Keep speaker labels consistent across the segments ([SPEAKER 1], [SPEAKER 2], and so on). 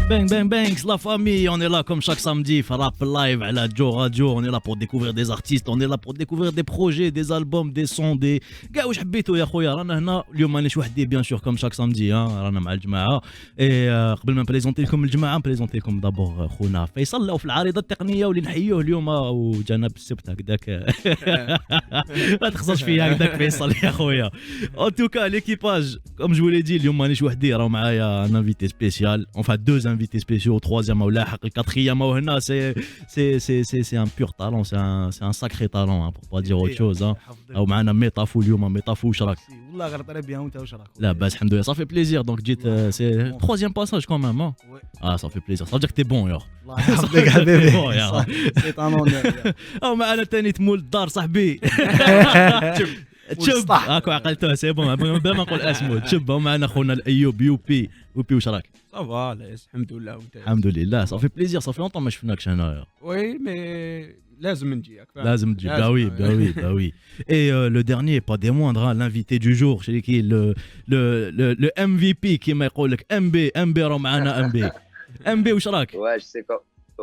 [SPEAKER 1] Bang bang bang, c'est la famille, on est là comme chaque samedi, Rap Live à la Joe Radio, on est là pour découvrir des artistes, on est là pour découvrir des projets, des albums, des sons, des كاع واش حبيتوا يا خويا رانا هنا اليوم مانيش وحدي بيان سور كوم شاك سامدي رانا مع الجماعه اي قبل ما نبريزونتي لكم الجماعه نبريزونتي لكم دابور خونا فيصل وفي العارضه التقنيه واللي نحيوه اليوم وجانا بالسبت هكذاك ما تخصصش فيا هكذاك فيصل يا خويا ان توكا ليكيباج كوم جو لي دي اليوم مانيش وحدي راه معايا ان انفيتي سبيسيال enfin deux invités spéciaux troisième ou لاحق الquatrième ou هنا c'est un pur talent c'est un sacré talent hein, pour pas dire autre chose hein. او معنا ميطافو اليوم ميطافو واش راك
[SPEAKER 2] والله غير طري بيان وانت واش راك
[SPEAKER 1] لاباس الحمد لله ça fait plaisir donc جيت c'est troisième passage quand même hein. Ah ça fait plaisir ça veut dire que t'es bon يا
[SPEAKER 2] الله يحفظك حبيبي
[SPEAKER 1] bon
[SPEAKER 2] سي طانون
[SPEAKER 1] او معنا ثاني تمول الدار صاحبي تشب هاكو عقلتوها سي بون بلا ما نقول اسمه تشب ومعنا خونا الايوب يوبي واش راك
[SPEAKER 3] صافا لاس الحمد لله وانت
[SPEAKER 1] الحمد لله صافي بليزير صافي لونطون ما شفناكش هنايا
[SPEAKER 3] وي مي لازم نجي
[SPEAKER 1] لازم تجي bah oui et le dernier pas des moindres hein, l'invité du jour chez qui le MVP كيما يقول لك MB راه معنا MB واش راك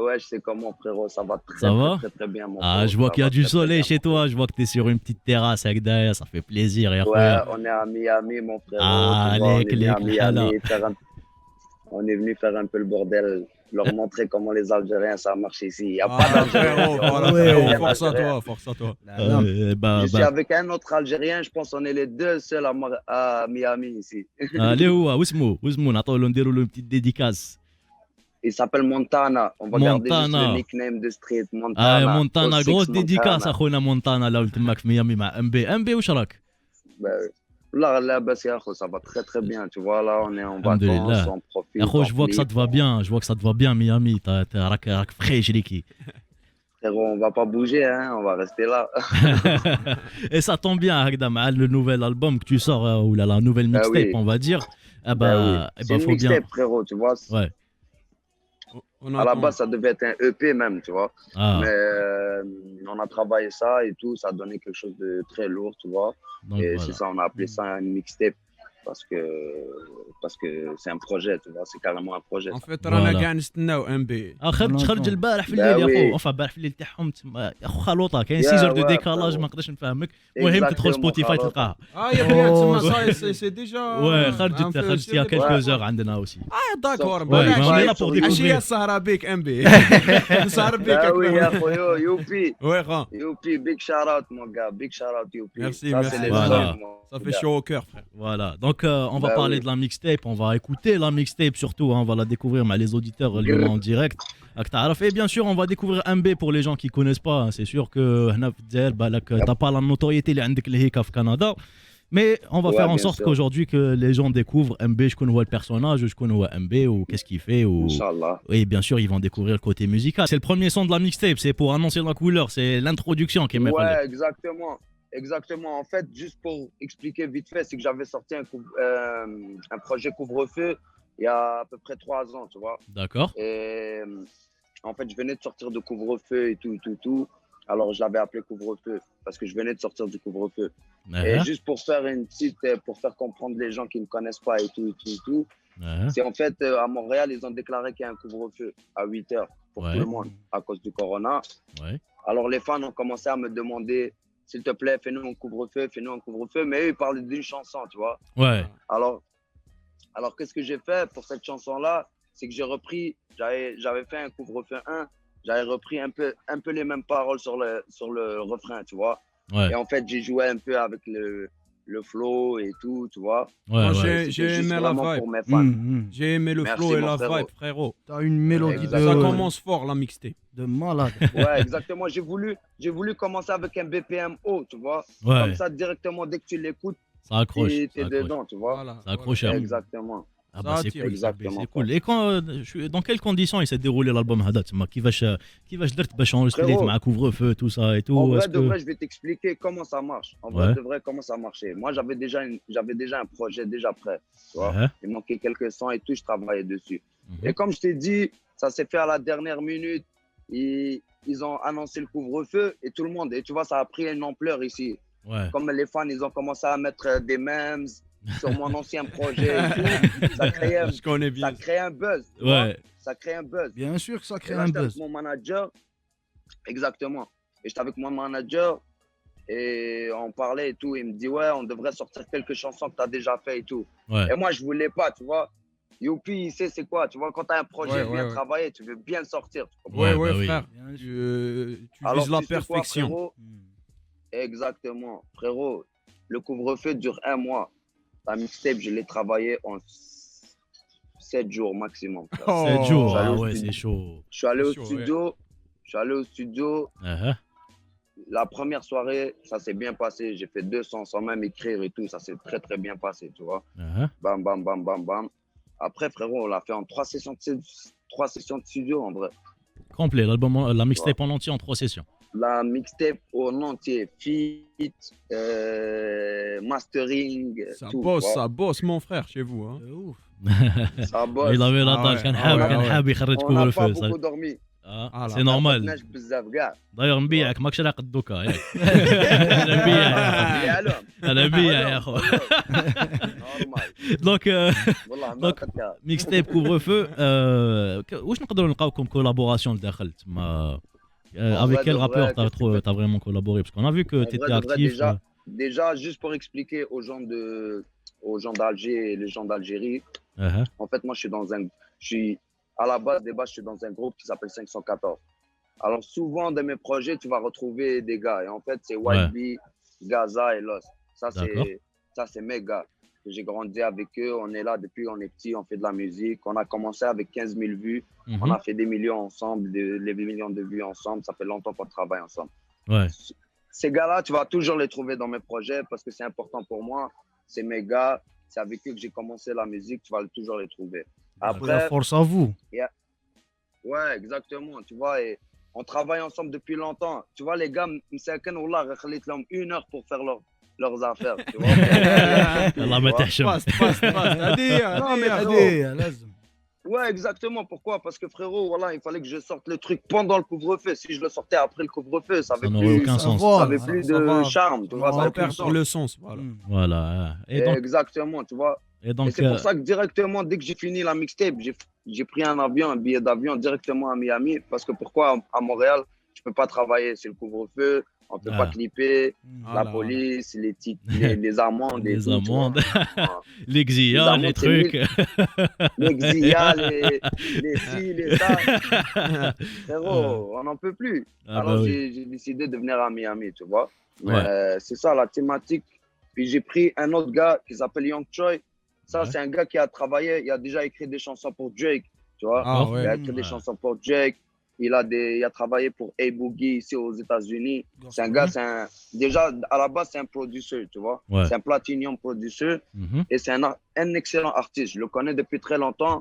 [SPEAKER 4] Ouais, je sais comment, frérot, ça va très bien. Mon
[SPEAKER 1] ah,
[SPEAKER 4] frérot,
[SPEAKER 1] je vois qu'il y a du soleil chez toi,
[SPEAKER 4] frérot.
[SPEAKER 1] je vois que tu es sur une petite terrasse avec derrière, ça fait plaisir.
[SPEAKER 4] Ouais, on est à Miami, mon frérot.
[SPEAKER 1] Ah,
[SPEAKER 4] tu vois, on est venu à Miami on est venu faire un peu le bordel, leur montrer comment les Algériens, ça marche ici. Il n'y a pas d'Algériens.
[SPEAKER 3] Force à toi.
[SPEAKER 4] Je suis avec un autre Algérien, je pense qu'on est les deux seuls à Miami ici.
[SPEAKER 1] Allez, où est-ce نعطوا له نديروا له une petite dédicace.
[SPEAKER 4] Il s'appelle Montana. On va garder juste le nickname de street. Montana.
[SPEAKER 1] Ah, Montana. Grosse dédicace à خونا Montana là où تماك في ميامي مع MB واش راك؟
[SPEAKER 4] Là, ça va très bien. Tu vois, là, on est en vacances, on profite.
[SPEAKER 1] Je vois que ça te va bien. Je vois que ça te va bien, Miami. راك fraîche ليكي.
[SPEAKER 4] Frérot, on va pas bouger, hein. On va rester là.
[SPEAKER 1] Et ça tombe bien, Hagda, le nouvel album que tu sors, ou la nouvelle mixtape, on va dire.
[SPEAKER 4] C'est une mixtape, frérot, tu vois.
[SPEAKER 1] Ouais.
[SPEAKER 4] À la base, ça devait être un EP même, tu vois.
[SPEAKER 1] Ah.
[SPEAKER 4] Mais on a travaillé ça et tout, ça a donné quelque chose de très lourd, tu vois.
[SPEAKER 1] Donc,
[SPEAKER 4] et
[SPEAKER 1] voilà.
[SPEAKER 4] c'est ça, on a appelé ça une mixtape parce que c'est un projet, tu vois. C'est carrément un projet.
[SPEAKER 3] En fait, رانا كاع نستناو ام بي.
[SPEAKER 1] خرج البارح في الليل يا اخو، البارح في الليل تاعهم يا اخو خلوطه كاين 6 دو ديكالاج ما نقدرش نفهمك. المهم تدخل سبوتيفاي تلقاها.
[SPEAKER 3] يا بيان تسمى سي ديجا.
[SPEAKER 1] وي خرجت يا كيلكو زور عندنا اوسي.
[SPEAKER 3] داكور
[SPEAKER 1] عشيه
[SPEAKER 3] السهره بيك ام بي. سهر بيك
[SPEAKER 4] وي يا خويا يوبي.
[SPEAKER 3] وي خا
[SPEAKER 4] يوبي بيج شاوت اوت مون غا بيج شاوت اوت يوبي.
[SPEAKER 3] Merci. Ça fait chaud au cœur, frère.
[SPEAKER 1] Voilà, donc on va parler de la mixtape, on va écouter la mixtape surtout, hein, on va la découvrir mais les auditeurs en direct. Et bien sûr, on va découvrir MB pour les gens qui connaissent pas, hein. C'est sûr que t'as pas la notoriété au Canada. Mais on va faire en sorte qu'aujourd'hui que les gens découvrent MB, je connais le personnage, je connais MB ou qu'est-ce qu'il fait ou... Et bien sûr, ils vont découvrir le côté musical. C'est le premier son de la mixtape, c'est pour annoncer la couleur, c'est l'introduction qui est meilleure.
[SPEAKER 4] Ouais, exactement. En fait, juste pour expliquer vite fait, c'est que j'avais sorti un projet couvre-feu il y a à peu près 3 ans, tu vois.
[SPEAKER 1] D'accord.
[SPEAKER 4] Et en fait, je venais de sortir de couvre-feu et tout. Alors, je l'avais appelé couvre-feu parce que je venais de sortir du couvre-feu. Et juste pour faire pour faire comprendre les gens qui ne connaissent pas et tout. C'est en fait, à Montréal, ils ont déclaré qu'il y a un couvre-feu à 8 heures pour tout le monde à cause du corona. Alors, les fans ont commencé à me demander, s'il te plaît, fais-nous un couvre-feu. Mais eux, ils parlaient d'une chanson, tu vois.
[SPEAKER 1] Ouais.
[SPEAKER 4] Alors qu'est-ce que j'ai fait pour cette chanson-là? C'est que j'ai repris, j'avais fait un couvre-feu 1, j'avais repris un peu les mêmes paroles sur le refrain, tu vois.
[SPEAKER 1] Ouais.
[SPEAKER 4] Et en fait, j'ai joué un peu avec le flow et tout, tu vois.
[SPEAKER 3] Moi, j'ai aimé la vibe.
[SPEAKER 4] Pour mes fans.
[SPEAKER 3] J'ai aimé le flow et la vibe, frérot.
[SPEAKER 2] T'as une mélodie
[SPEAKER 3] Ça commence fort, la mixtape.
[SPEAKER 2] de malade.
[SPEAKER 4] Ouais, exactement. J'ai voulu commencer avec un BPM haut, tu vois. Comme ça, directement, dès que tu l'écoutes,
[SPEAKER 1] ça accroche.
[SPEAKER 4] t'es dedans, tu vois.
[SPEAKER 3] Voilà.
[SPEAKER 1] Ça accroche.
[SPEAKER 4] Exactement.
[SPEAKER 1] Ah bah c'est cool,
[SPEAKER 4] exactement.
[SPEAKER 1] c'est cool. Et dans quelles conditions il s'est déroulé l'album هذا تما كيفاش درت باش enregistrer مع couvre-feu tout ça et tout?
[SPEAKER 4] En vrai de vrai, je vais t'expliquer comment ça marche. En vrai de vrai, comment ça marchait. Moi, j'avais déjà un projet déjà prêt, tu vois. Il manquait quelques sons et tout, je travaillais dessus. Et comme je t'ai dit, ça s'est fait à la dernière minute. Ils ont annoncé le couvre-feu et tout le monde. Et tu vois, ça a pris une ampleur ici.
[SPEAKER 1] Ouais.
[SPEAKER 4] Comme les fans, ils ont commencé à mettre des memes. sur mon ancien projet et tout.
[SPEAKER 3] Je connais bien.
[SPEAKER 4] Ça crée un buzz.
[SPEAKER 1] Ouais.
[SPEAKER 4] Ça crée un buzz.
[SPEAKER 2] Bien sûr que ça crée
[SPEAKER 4] Et là,
[SPEAKER 2] un
[SPEAKER 4] j'étais avec
[SPEAKER 2] buzz.
[SPEAKER 4] mon manager. Exactement. Et j'étais avec mon manager et on parlait et tout. Il me dit, ouais, on devrait sortir quelques chansons que tu as déjà fait et tout.
[SPEAKER 1] Ouais.
[SPEAKER 4] Et moi, je voulais pas, tu vois. Youpi, il sait c'est quoi, tu vois. Quand tu as un projet bien
[SPEAKER 3] ouais.
[SPEAKER 4] travaillé, tu veux bien le sortir. Tu comprends?
[SPEAKER 3] Ouais,
[SPEAKER 1] bah oui.
[SPEAKER 3] frère.
[SPEAKER 2] Bien sûr.
[SPEAKER 3] Tu
[SPEAKER 4] Alors,
[SPEAKER 3] vises la
[SPEAKER 4] tu sais quoi,
[SPEAKER 3] perfection.
[SPEAKER 4] frérot? Exactement. Frérot, le couvre-feu dure 1 mois. La mixtape, je l'ai travaillé en 7 jours maximum. frère.
[SPEAKER 3] Oh.
[SPEAKER 1] 7 jours,
[SPEAKER 4] j'allais
[SPEAKER 1] ah
[SPEAKER 4] au
[SPEAKER 1] ouais,
[SPEAKER 4] studio.
[SPEAKER 1] c'est chaud.
[SPEAKER 4] Je suis allé au
[SPEAKER 3] chaud,
[SPEAKER 4] studio. Je suis allé au studio.
[SPEAKER 1] Uh-huh.
[SPEAKER 4] La première soirée, ça s'est bien passé. J'ai fait 200 sans même écrire et tout. Ça s'est très, très bien passé, tu vois.
[SPEAKER 1] Uh-huh.
[SPEAKER 4] Bam, bam, bam, bam, bam. Après, frérot, on l'a fait en 3 sessions de studio, en vrai.
[SPEAKER 1] Complet, l'album, la mixtape en entier en 3 sessions.
[SPEAKER 4] La mixtape en entier, feat, mastering, tout.
[SPEAKER 3] Ça bosse, mon frère, chez vous. Hein.
[SPEAKER 2] De ouf.
[SPEAKER 4] Ça bosse.
[SPEAKER 1] Il avait la
[SPEAKER 3] Ah
[SPEAKER 1] dalle,
[SPEAKER 3] ouais,
[SPEAKER 1] كان
[SPEAKER 3] ah
[SPEAKER 1] حاب
[SPEAKER 3] ouais,
[SPEAKER 1] كان
[SPEAKER 3] ah ouais.
[SPEAKER 1] حاب يخرج
[SPEAKER 4] On n'a pas
[SPEAKER 1] couvre-feu.
[SPEAKER 4] beaucoup dormi.
[SPEAKER 3] Ah,
[SPEAKER 1] C'est
[SPEAKER 3] là.
[SPEAKER 1] normal.
[SPEAKER 4] ناش بزاف كاع.
[SPEAKER 1] داير نبيعك ماكش لاقي الدوكا ياك. انا نبيع
[SPEAKER 4] اللي عليهم.
[SPEAKER 1] انا نبيع يا اخو.
[SPEAKER 4] نورمال.
[SPEAKER 1] دونك
[SPEAKER 4] والله ما
[SPEAKER 1] دونك
[SPEAKER 4] قد كاع.
[SPEAKER 1] ميكستيب كوفر فو واش نقدروا نلقاوكم كولابوراسيون لداخل تما avec quel rappeur t'as vraiment collaboré parce qu'on a vu que tu étais actif.
[SPEAKER 4] Déjà, juste pour expliquer aux gens d'Alger et les gens d'Algérie, en fait, moi, à la base des bases, je suis dans un groupe qui s'appelle 514. Alors, souvent, dans mes projets, tu vas retrouver des gars. Et en fait, c'est YB, Gaza et Lost. Ça, c'est mes gars. J'ai grandi avec eux. On est là depuis on est petit. On fait de la musique. On a commencé avec 15 000 vues. On a fait des millions ensemble, des millions de vues ensemble. Ça fait longtemps qu'on travaille ensemble.
[SPEAKER 1] Ouais.
[SPEAKER 4] Ces gars-là, tu vas toujours les trouver dans mes projets parce que c'est important pour moi. C'est mes gars. C'est avec eux que j'ai commencé la musique. Tu vas toujours les trouver. Après,
[SPEAKER 2] La force à vous.
[SPEAKER 4] Ouais, exactement. Tu vois, et on travaille ensemble depuis longtemps. Tu vois, les gars, مساكن والله خليت لهم 1 heure pour faire leurs affaires. Tu vois.
[SPEAKER 1] الله ما تحشم.
[SPEAKER 2] Non, mais هذه لازم.
[SPEAKER 4] Ouais, exactement. Pourquoi? Parce que frérot, voilà, il fallait que je sorte le truc pendant le couvre-feu. Si je le sortais après le couvre-feu, ça
[SPEAKER 1] Ça n'aurait aucun sens.
[SPEAKER 4] avait plus de charme. Tu vois, ça avait plus de
[SPEAKER 3] Perd
[SPEAKER 4] sens.
[SPEAKER 3] le sens. Voilà.
[SPEAKER 1] Voilà. Et donc
[SPEAKER 4] Exactement, tu vois.
[SPEAKER 1] et donc
[SPEAKER 4] Et c'est pour ça que directement, dès que j'ai fini la mixtape, j'ai pris un billet d'avion directement à Miami. Parce que pourquoi à Montréal, je peux pas travailler, c'est le couvre-feu, on peut pas clipper, la police, les amendes et
[SPEAKER 1] les
[SPEAKER 4] tout.
[SPEAKER 1] amendes,
[SPEAKER 4] Les
[SPEAKER 1] l'exia,
[SPEAKER 4] amendes,
[SPEAKER 1] les
[SPEAKER 4] c'est
[SPEAKER 1] trucs.
[SPEAKER 4] Les XIA, les ci, les ça. Frérot, on n'en peut plus.
[SPEAKER 1] Ah
[SPEAKER 4] Alors
[SPEAKER 1] bah oui.
[SPEAKER 4] j'ai décidé de venir à Miami, tu vois.
[SPEAKER 1] Ouais.
[SPEAKER 4] C'est ça la thématique. Puis j'ai pris un autre gars qui s'appelle Young Choi. Ça, c'est un gars qui a travaillé, il a déjà écrit des chansons pour Drake, tu vois.
[SPEAKER 3] Ah ouais.
[SPEAKER 4] Il a écrit des chansons pour Drake. Il a travaillé pour A-Boogie ici aux États-Unis. C'est un gars, déjà à la base, c'est un producteur, tu vois.
[SPEAKER 1] Ouais.
[SPEAKER 4] C'est un platinum producteur et c'est un excellent artiste. Je le connais depuis très longtemps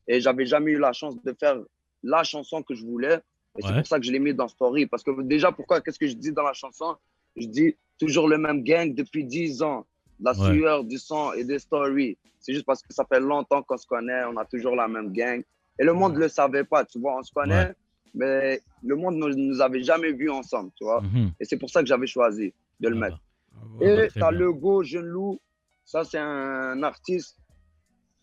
[SPEAKER 4] et j'avais jamais eu la chance de faire la chanson que je voulais. Et c'est pour ça que je l'ai mis dans Story. Parce que déjà, pourquoi, qu'est-ce que je dis dans la chanson? Je dis toujours le même gang depuis 10 ans. La sueur, du sang et des stories. C'est juste parce que ça fait longtemps qu'on se connaît, on a toujours la même gang. Et le monde ne le savait pas, tu vois, on se connaît, mais le monde ne nous avait jamais vus ensemble, tu vois. Et c'est pour ça que j'avais choisi de le mettre. Et tu as Lego, Jeune Loup, ça c'est un artiste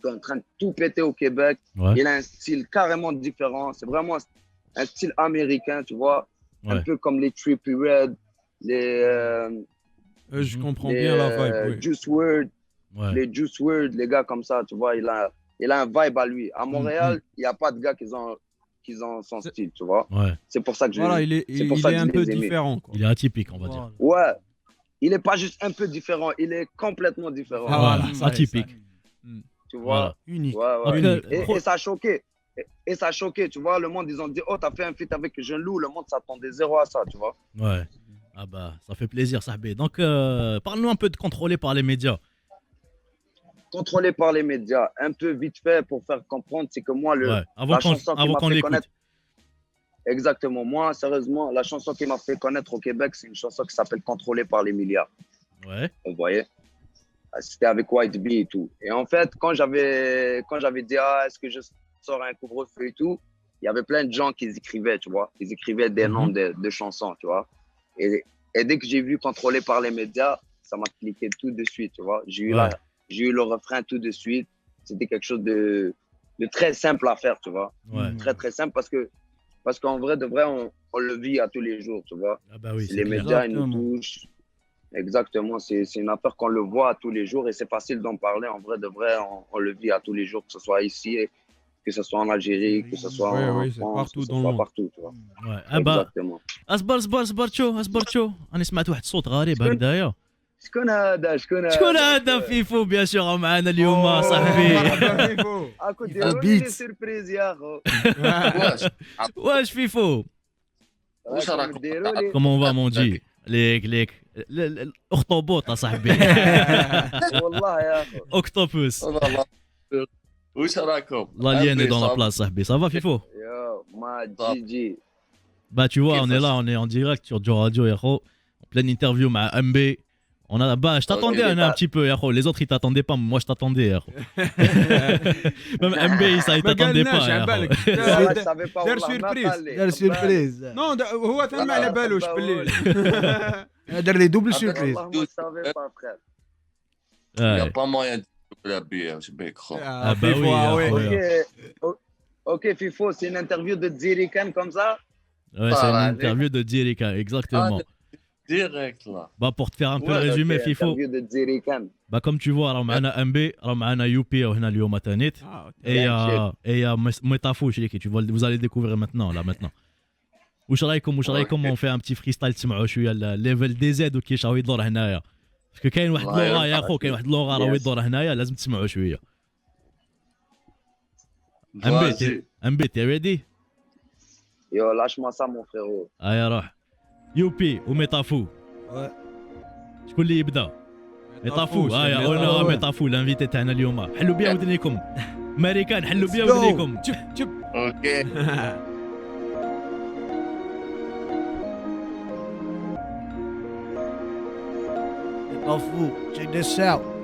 [SPEAKER 4] qui est en train de tout péter au Québec. Il a un style carrément différent, c'est vraiment un style américain, tu vois, un peu comme les Trippie Red,
[SPEAKER 3] je comprends bien la vibe.
[SPEAKER 4] Juice WRLD, les Juice WRLD, les gars comme ça, tu vois, il a un vibe à lui. À Montréal, il n'y a pas de gars qui ont son style, tu vois. C'est pour ça que
[SPEAKER 3] il est un peu différent. Quoi.
[SPEAKER 1] Il est atypique, on va dire.
[SPEAKER 4] Ouais, il n'est pas juste un peu différent, il est complètement différent.
[SPEAKER 1] Voilà, atypique.
[SPEAKER 4] Tu vois,
[SPEAKER 2] unique.
[SPEAKER 4] Et ça a choqué. Et ça a choqué, tu vois. Le monde, ils ont dit, oh, t'as fait un feat avec Jeune Loup. Le monde s'attendait zéro à ça, tu vois.
[SPEAKER 1] Ouais. Ah bah, ça fait plaisir, Sahbé. Donc, parle-nous un peu de contrôler par les médias.
[SPEAKER 4] Contrôlé par les médias, un peu vite fait pour faire comprendre, c'est que moi, la chanson qui m'a fait connaître. Exactement. Moi, sérieusement, la chanson qui m'a fait connaître au Québec, c'est une chanson qui s'appelle Contrôlé par les milliards.
[SPEAKER 1] Ouais.
[SPEAKER 4] Vous voyez? C'était avec White Bee et tout. Et en fait, quand j'avais dit, est-ce que je sors un couvre-feu et tout, il y avait plein de gens qui écrivaient, tu vois. Ils écrivaient des noms de chansons, tu vois. Et dès que j'ai vu Contrôlé par les médias, ça m'a cliqué tout de suite, tu vois. J'ai eu j'ai eu le refrain tout de suite. C'était quelque chose de très simple à faire, tu vois.
[SPEAKER 1] Ouais.
[SPEAKER 4] Très, très simple parce qu'en vrai, de vrai, on le vit à tous les jours, tu vois.
[SPEAKER 1] Ah bah oui, c'est
[SPEAKER 4] Les
[SPEAKER 1] clair.
[SPEAKER 4] médias, ils nous touchent. Exactement, c'est une affaire qu'on le voit à tous les jours et c'est facile d'en parler. En vrai, de vrai, on le vit à tous les jours, que ce soit ici, que ce soit en Algérie, que ce soit en France,
[SPEAKER 3] partout
[SPEAKER 4] que ce
[SPEAKER 3] dans le
[SPEAKER 4] soit
[SPEAKER 3] monde.
[SPEAKER 4] partout, tu vois.
[SPEAKER 1] Ouais. Ah bah
[SPEAKER 4] Exactement.
[SPEAKER 1] اصبر شو انا سمعت واحد الصوت غريب هكذايا.
[SPEAKER 4] شكون هذا
[SPEAKER 1] شكون هذا فيفو بيان سور راه معنا اليوم صاحبي.
[SPEAKER 4] اكو ديروا لي سيربريز يا اخو.
[SPEAKER 1] واش فيفو
[SPEAKER 5] واش راكم
[SPEAKER 4] ديروا لي
[SPEAKER 1] كومون فا مون جي ليك الاخطبوط صاحبي.
[SPEAKER 4] والله يا اخو.
[SPEAKER 1] اوكتوبوس
[SPEAKER 5] والله واش راكم
[SPEAKER 1] l'alien est dans la place صاحبي. Ça va فيفو؟
[SPEAKER 4] يا ما جي
[SPEAKER 1] Bah tu vois, on est là, on est en direct sur Joe Radio, Yahoo. En pleine interview avec MB. On a, bah, je t'attendais un petit peu, Yahoo. Les autres, ils t'attendaient pas, mais moi, je t'attendais, Yahoo. Même MB, ça, il t'attendait pas, Yahoo.
[SPEAKER 3] دار سيربريز
[SPEAKER 2] دار سيربريز
[SPEAKER 3] نو هو ثم على بالوش بالليل
[SPEAKER 2] دار لي دوبل سيربريز
[SPEAKER 4] والله ما savais pas frère.
[SPEAKER 5] يا
[SPEAKER 1] Ouais.
[SPEAKER 5] با موين ولا بيا واش بيك خو
[SPEAKER 1] Ah bah oui, Yahoo.
[SPEAKER 4] Ok, Fifo, c'est une interview de Dzirikan comme ça.
[SPEAKER 1] Ouais, c'est une
[SPEAKER 5] Ah,
[SPEAKER 1] interview de Dierika, exactement.
[SPEAKER 5] ديريكت لا
[SPEAKER 1] Bah pour te faire un peu le
[SPEAKER 4] Ok,
[SPEAKER 1] résumé, Fifo.
[SPEAKER 4] interview de Dzirikan.
[SPEAKER 1] Bah comme tu vois, alors معنا MB, alors معنا Youpi وهنا اليوم تانيت. Et il y a Metafou, tu vois, vous allez découvrir maintenant, là, maintenant. واش رايكم on fait un petit freestyle تسمعوا شويه الليفل دي زد وكيفاش راهو يدور هنايا. باسكو كاين واحد اللغه يا خو، كاين واحد اللغه راهو يدور هنايا، لازم تسمعوا شويه. MB t'es ready?
[SPEAKER 4] Yo, lâche-moi ça, mon frérot.
[SPEAKER 1] يا روح. يوبي وميتافو. شكون اللي يبدا؟ ميتافو. انا ميتافو الانفيتي تاعنا اليوم. حلوا بيا ودنيكم. امريكان حلوا بيا ودنيكم.
[SPEAKER 5] اوكي
[SPEAKER 2] طفو check this out.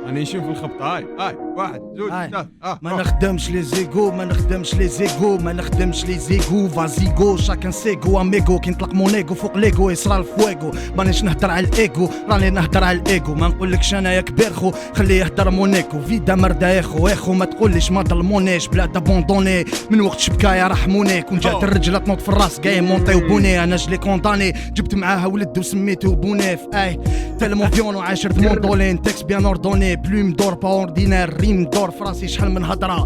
[SPEAKER 3] راني نشوف الخبطه هاي واحد زوج
[SPEAKER 2] هاي.
[SPEAKER 3] ثلاث
[SPEAKER 2] ما نخدمش لي زيغو ما نخدمش لي زيغو ما نخدمش لي زيغو فازيغو شاكن سيغو اميغو كي نطلق مونيغو فوق ليغو يصرى الفويغو مانيش نهدر على الايغو راني نهدر على الايغو ما نقولكش انا يا كبير خو خليه يهدر مونيكو فيدا مردا يا خو ما تقوليش ما ظلمونيش بلا دابوندوني من وقت شبكايا رحموني كون جات الرجله تنوض في الراس كاع مونطي وبوني انا جلي كونداني جبت معاها ولد وسميته بونيف اي تالمون فيون وعاشر في موندولين تكس بيان اوردوني بلوم دور با اوردينير ريم دور فراسي شحال من هضره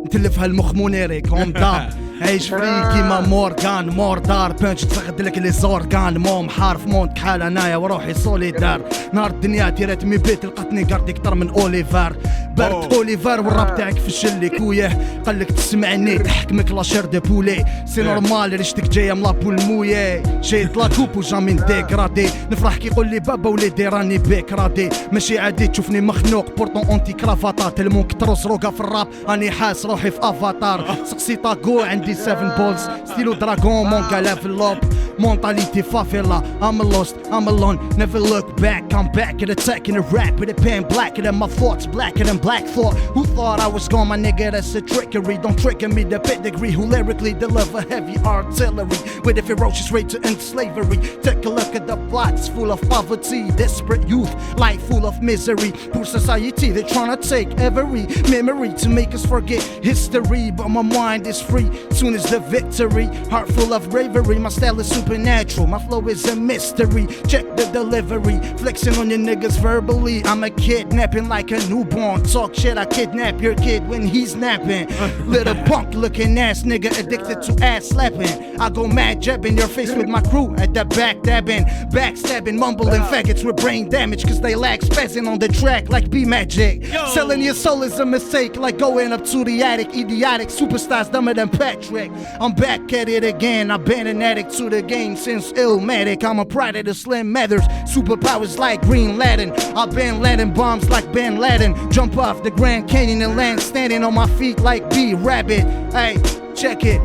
[SPEAKER 2] نتلفها المخ مونيري كوم داب عيش فري كيما مورغان موردار بانش تفقد لك لي زورغان موم حارف مونت كحال انايا وروحي سوليدار نهار الدنيا تيرات مي بيت لقاتني كاردي كتر من اوليفار بارت اوليفار والراب تاعك فشل لك وياه قالك تسمعني تحكمك لاشير دي بولي سي نورمال ريشتك جايه من لابول مويه جايت لاكوب وجامي ديغرادي نفرح كي يقول لي بابا وليدي راني بيك رادي ماشي عادي تشوفني مخنوق بورطون اونتي كرافاتا تلمون كتروس روكا في الراب راني حاس روحي في افاتار سقسي طاكو عندي 7 بولز ستيلو دراغون مونكا ليفل اب Mentality favela, I'm lost, I'm alone, never look back, I'm back at attacking the rap with a pen blacker than my thoughts, blacker than black thought. Who thought I was gone, my nigga, that's a trickery, don't trigger me, the pedigree, who lyrically deliver heavy artillery, with a ferocious rate to end slavery. Take a look at the plots, full of poverty, desperate youth, life full of misery, poor society, they're trying to take every memory to make us forget history, but my mind is free, soon as the victory, heart full of bravery, my style is supernatural, my flow is a mystery. Check the delivery, flexing on your niggas verbally. I'm a kidnapping like a newborn. Talk shit, I kidnap your kid when he's napping. Little punk looking ass nigga addicted to ass slapping. I go mad jabbing your face with my crew at the back dabbing, backstabbing, mumbling faggots with brain damage cause they lack spazzing on the track like B-Magic. Selling your soul is a mistake like going up to the attic. Idiotic superstars dumber than Patrick. I'm back at it again, I've been an addict to the game since Illmatic. I'm a pride of the Slim Mathers, superpowers like Green Lantern. I've been landing bombs like Ben Laden. Jump off the Grand Canyon and land standing on my feet like B-Rabbit. Hey, check it,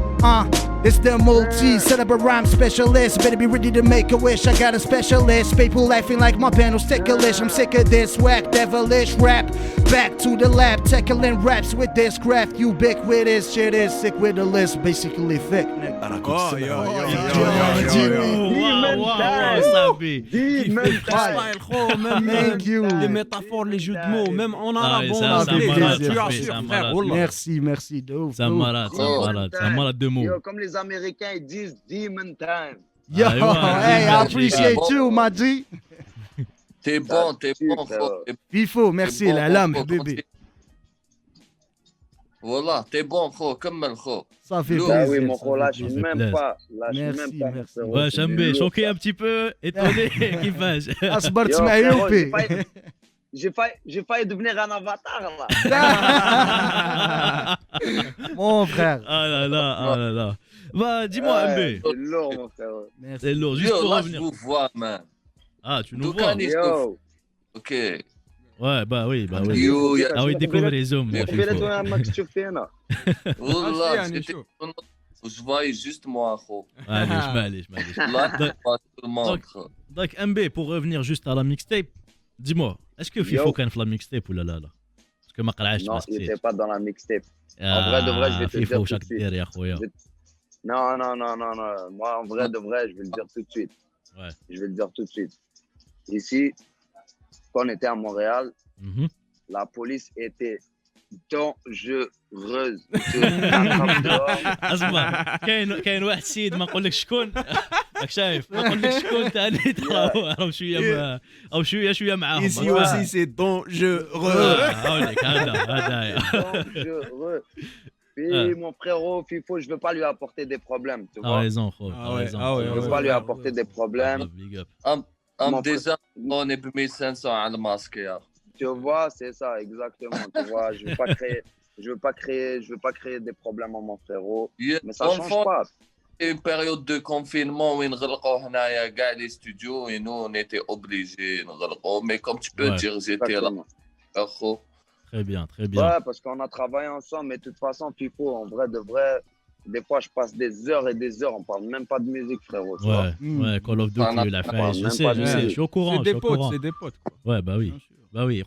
[SPEAKER 2] It's the multi cerebral rhyme specialist. Better be ready to make a wish. I got a specialist. People laughing like my panel's ticklish. I'm sick of this whack, devilish rap. Back to the lab, tackling raps with this craft. Ubiquitous shit is sick with the list. Basically thick, nigga.
[SPEAKER 1] واو صاحبي
[SPEAKER 3] ستايل خو
[SPEAKER 2] Thank you.
[SPEAKER 3] les métaphores, les jeux de mots, même en
[SPEAKER 1] Ah,
[SPEAKER 3] arabe,
[SPEAKER 1] ça,
[SPEAKER 3] en
[SPEAKER 1] ça
[SPEAKER 3] anglais,
[SPEAKER 1] malade,
[SPEAKER 3] tu
[SPEAKER 1] ça
[SPEAKER 3] assures,
[SPEAKER 1] malade.
[SPEAKER 3] frère, wallah.
[SPEAKER 2] Merci, de ouf.
[SPEAKER 1] c'est un malade, c'est un malade de mots.
[SPEAKER 4] Yo, comme les Américains, ils disent Demon Time.
[SPEAKER 2] Yo,
[SPEAKER 1] Ah,
[SPEAKER 2] hey, I
[SPEAKER 1] ouais.
[SPEAKER 2] appreciate you, my G.
[SPEAKER 5] T'es bon,
[SPEAKER 4] super.
[SPEAKER 5] frère.
[SPEAKER 2] Fifo, merci,
[SPEAKER 5] bon,
[SPEAKER 2] la lame,
[SPEAKER 5] bon,
[SPEAKER 2] bébé.
[SPEAKER 5] Voilà, t'es bon, خو كمل خو.
[SPEAKER 2] Ça fait
[SPEAKER 5] Bah
[SPEAKER 4] Bah
[SPEAKER 2] plaisir.
[SPEAKER 4] oui, mon
[SPEAKER 2] ça
[SPEAKER 4] frère,
[SPEAKER 2] fait
[SPEAKER 4] lâche
[SPEAKER 2] plaisir.
[SPEAKER 4] même pas. Lâche
[SPEAKER 2] Merci,
[SPEAKER 4] même pas.
[SPEAKER 2] merci.
[SPEAKER 4] frérot,
[SPEAKER 1] Ouais,
[SPEAKER 4] c'est
[SPEAKER 1] Chambé,
[SPEAKER 4] du lourd,
[SPEAKER 1] choqué
[SPEAKER 4] ça.
[SPEAKER 1] un petit peu, étonné, كيفاش
[SPEAKER 2] أصبرت
[SPEAKER 4] Yo,
[SPEAKER 2] مع
[SPEAKER 4] frérot,
[SPEAKER 2] يوبي.
[SPEAKER 4] j'ai failli devenir un avatar là.
[SPEAKER 2] Mon frère.
[SPEAKER 1] Ah là là, ah là là. Bah, dis-moi, MB,
[SPEAKER 4] C'est lourd, mon frère.
[SPEAKER 2] Merci.
[SPEAKER 1] c'est lourd, juste
[SPEAKER 5] Yo,
[SPEAKER 1] pour
[SPEAKER 5] là, je
[SPEAKER 1] revenir.
[SPEAKER 5] vous vois, man.
[SPEAKER 1] Ah, tu nous
[SPEAKER 5] Donc,
[SPEAKER 1] vois?
[SPEAKER 5] Anis,
[SPEAKER 4] Yo,
[SPEAKER 5] Ok.
[SPEAKER 1] Ouais, bah oui, bah oui.
[SPEAKER 5] Yo, يا
[SPEAKER 1] Ah oui, découvre les hommes, mon
[SPEAKER 4] قبيلة
[SPEAKER 1] fifo.
[SPEAKER 4] وانا ما كنت تشوف فينا.
[SPEAKER 5] والله
[SPEAKER 3] يعني
[SPEAKER 5] c'était
[SPEAKER 3] شوف.
[SPEAKER 5] je voyais juste moi, خو.
[SPEAKER 1] معليش.
[SPEAKER 5] Là, pas tout le monde, خو.
[SPEAKER 1] Donc, MB, pour revenir juste à la mixtape, dis-moi, est-ce que Fifo
[SPEAKER 4] Yo.
[SPEAKER 1] كان في la mixtape ou là là? Parce que ما قرعش
[SPEAKER 4] Non,
[SPEAKER 1] ناس
[SPEAKER 4] il
[SPEAKER 1] كثير.
[SPEAKER 4] était pas dans la mixtape. En vrai de vrai, je vais te
[SPEAKER 1] Fifo
[SPEAKER 4] dire tout
[SPEAKER 1] شاك
[SPEAKER 4] de suite.
[SPEAKER 1] دير يا خويا.
[SPEAKER 4] Non. Moi, en vrai de vrai, je vais le dire tout de suite.
[SPEAKER 1] Ouais.
[SPEAKER 4] Je vais le dire tout de suite. Ici, quand on était à Montréal,
[SPEAKER 1] Mhm.
[SPEAKER 4] la police était dangereuse. Te t'attrape dehors.
[SPEAKER 1] اسمع كاين واحد السيد ما نقول لك شكون راك شايف ما نقول لك شكون ثاني راهم شويه معاهم
[SPEAKER 3] Ici aussi, c'est dangereux.
[SPEAKER 1] هاوليك هذا
[SPEAKER 4] Dangereux. Puis mon frérot, Fifo, je veux pas lui apporter des problèmes, tu vois.
[SPEAKER 1] raison خو
[SPEAKER 3] Ah ouais, ah ouais,
[SPEAKER 4] Je
[SPEAKER 3] ah
[SPEAKER 4] veux
[SPEAKER 3] ouais.
[SPEAKER 4] pas lui apporter des problèmes.
[SPEAKER 5] ام
[SPEAKER 4] Mon
[SPEAKER 5] ديجا on est 1500 على الماسك يا.
[SPEAKER 4] Tu vois, c'est ça, exactement. Tu vois, je veux pas créer des problèmes à mon frérot. Mais ça change pas.
[SPEAKER 5] Une période de confinement où نغلقوا هنايا كاع les studios et nous on était obligés نغلقوا. Mais comme tu peux
[SPEAKER 1] Ouais.
[SPEAKER 5] dire, j'étais là.
[SPEAKER 4] Exactement.
[SPEAKER 5] خو.
[SPEAKER 1] très bien
[SPEAKER 4] Ouais, parce qu'on a travaillé ensemble, mais de toute façon, Fifo, en vrai de vrai, des fois, je passe des heures et des heures, on parle même pas de musique, frérot. Tu vois.
[SPEAKER 1] ouais Call of Duty il a fait je sais je suis au courant
[SPEAKER 3] C'est des potes, c'est des potes.
[SPEAKER 1] ouais bah oui